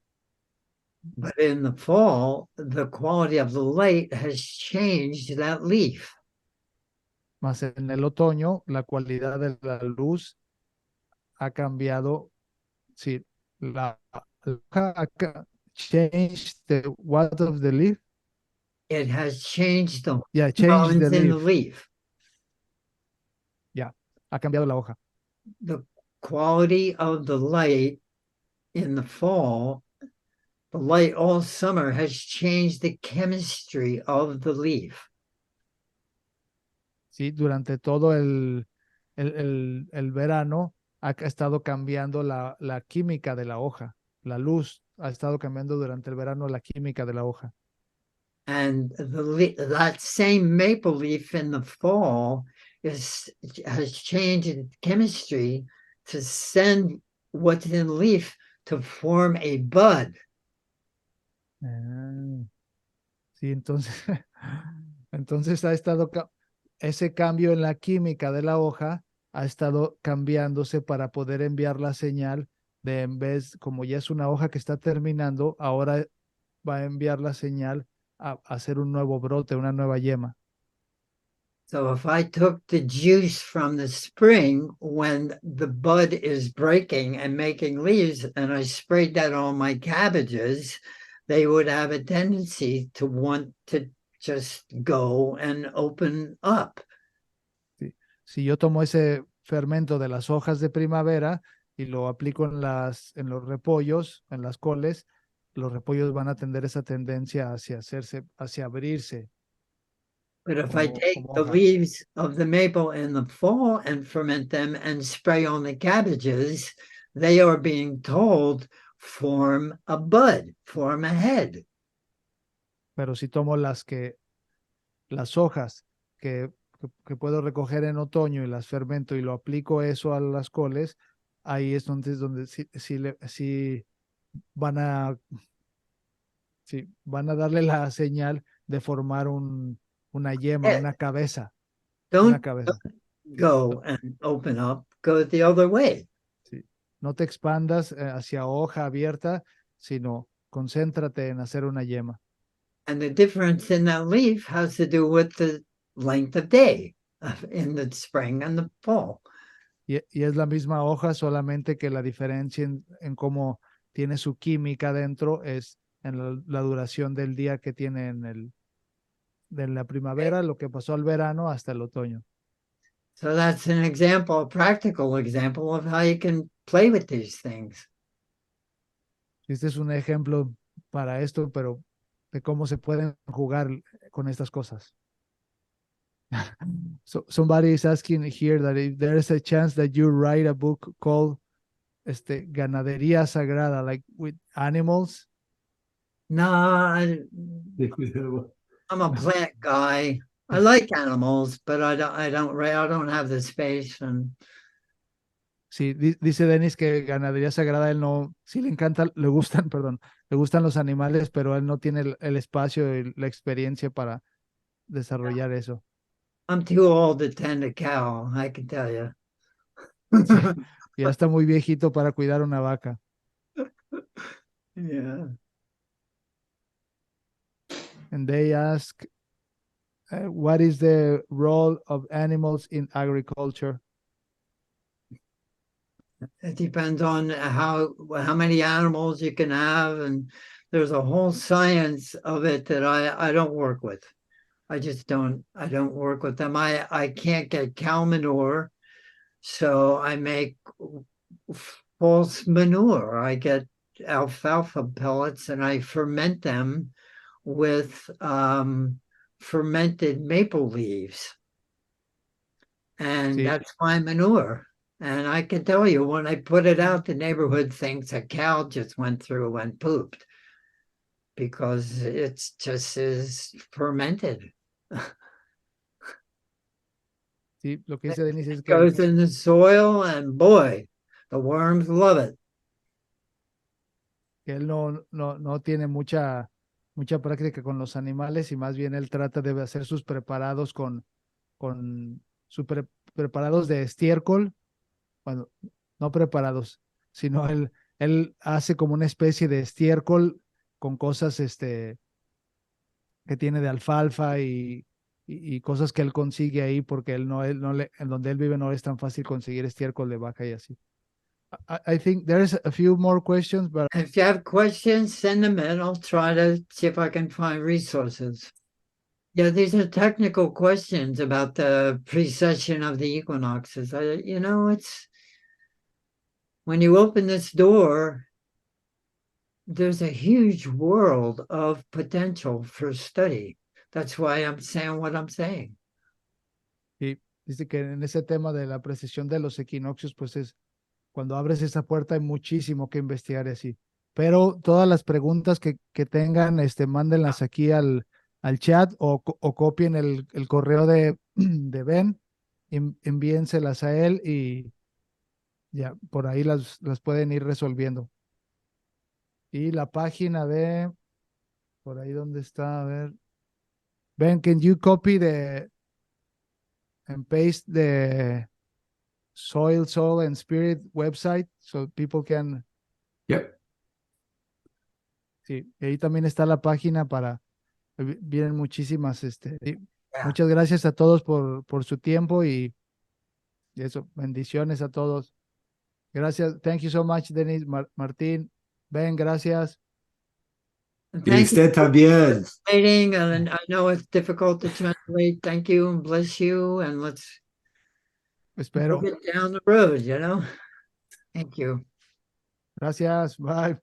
But in the fall, the quality of the light has changed that leaf. Más en el otoño, la cualidad de la luz ha cambiado. Sí, la hoja changed the what of the leaf. It has changed the Yeah, changed the hormones in the leaf. leaf. Yeah, ha cambiado la hoja. The quality of the light in the fall, the light all summer has changed the chemistry of the leaf. Sí, durante todo el verano ha estado cambiando la química de la hoja. la luz ha estado cambiando durante el verano la química de la hoja. And that same maple leaf in the fall has changed its chemistry to send what's in the leaf to form a bud. Ah, sí, entonces, entonces ha estado, ese cambio en la química de la hoja ha estado cambiándose para poder enviar la señal de en vez, como ya es una hoja que está terminando, ahora va a enviar la señal a hacer un nuevo brote, una nueva yema. So if I took the juice from the spring when the bud is breaking and making leaves, and I sprayed that on my cabbages, they would have a tendency to want to just go and open up. Sí. Si yo tomo ese fermento de las hojas de primavera y lo aplico en los repollos, en las coles, los repollos van a tener esa tendencia hacia hacerse, hacia abrirse But if I take como the hoja. leaves of the maple in the fall and ferment them and spray on the cabbages, they are being told, form a bud, form a head. Pero si tomo las hojas que puedo recoger en otoño y las fermento y lo aplico eso a las coles, ahí es donde sí, sí van a darle la señal de formar una yema, Head. una cabeza, una Don't cabeza. go and open up, go the other way. Sí. No te expandas hacia hoja abierta, sino concéntrate en hacer una yema. And the difference in that leaf has to do with the length of day in the spring and the fall. Y es la misma hoja, solamente que la diferencia en cómo tiene su química dentro es en la duración del día que tiene de la primavera, lo que pasó al verano hasta el otoño. So that's an example, a practical example of how you can play with these things. Este es un ejemplo para esto, pero de cómo se pueden jugar con estas cosas. So somebody is asking here that if there is a chance that you write a book called Ganadería Sagrada, like with animals. No, I'm a plant guy. I like animals, but I don't have the space. And Sí, dice Denis que Ganadería Sagrada, él no, sí le encanta, le gustan, perdón, le gustan los animales, pero él no tiene el espacio y la experiencia para desarrollar eso. I'm too old to tend a cow, I can tell you. Sí, ya está muy viejito para cuidar una vaca. Yeah. And they ask, what is the role of animals in agriculture? It depends on how many animals you can have, and there's a whole science of it that I don't work with. I don't work with them. I can't get cow manure, so I make false manure. I get alfalfa pellets and I ferment them with fermented maple leaves. And Sí, that's my manure. And I can tell you, when I put it out, the neighborhood thinks a cow just went through and pooped because it's just is fermented. sí, lo que dice Denis es It que goes in the soil, and boy, the worms love it. él no tiene mucha práctica con los animales y más bien él trata de hacer sus preparados con preparados de estiércol, bueno, no preparados, sino él hace como una especie de estiércol con cosas que tiene de alfalfa y cosas que él consigue ahí porque en donde él vive no es tan fácil conseguir estiércol de vaca y así. I think there's a few more questions, but If you have questions, send them in. I'll try to see if I can find resources. Yeah, these are technical questions about the precession of the equinoxes. It's when you open this door, there's a huge world of potential for study. That's why I'm saying what I'm saying. y dice que en ese tema de la precesión de los equinoccios, pues es cuando abres esa puerta hay muchísimo que investigar y así. pero todas las preguntas que tengan, mándenlas aquí al chat o copien el correo de Ben, envíenselas a él y ya por ahí las pueden ir resolviendo. Y la página por ahí donde está, a ver. Ben, can you copy and paste the Soil, Soul and Spirit website so people can, Yep. sí, y ahí también está la página vienen muchísimas, y Yeah. muchas gracias a todos por su tiempo y eso, bendiciones a todos. Gracias, thank you so much, Denis, Martín, Ben, gracias. And Y thank you usted for también. translating, and I know it's difficult to translate. Thank you and bless you, and let's Espero. get down the road, you know? Thank you. Gracias, bye.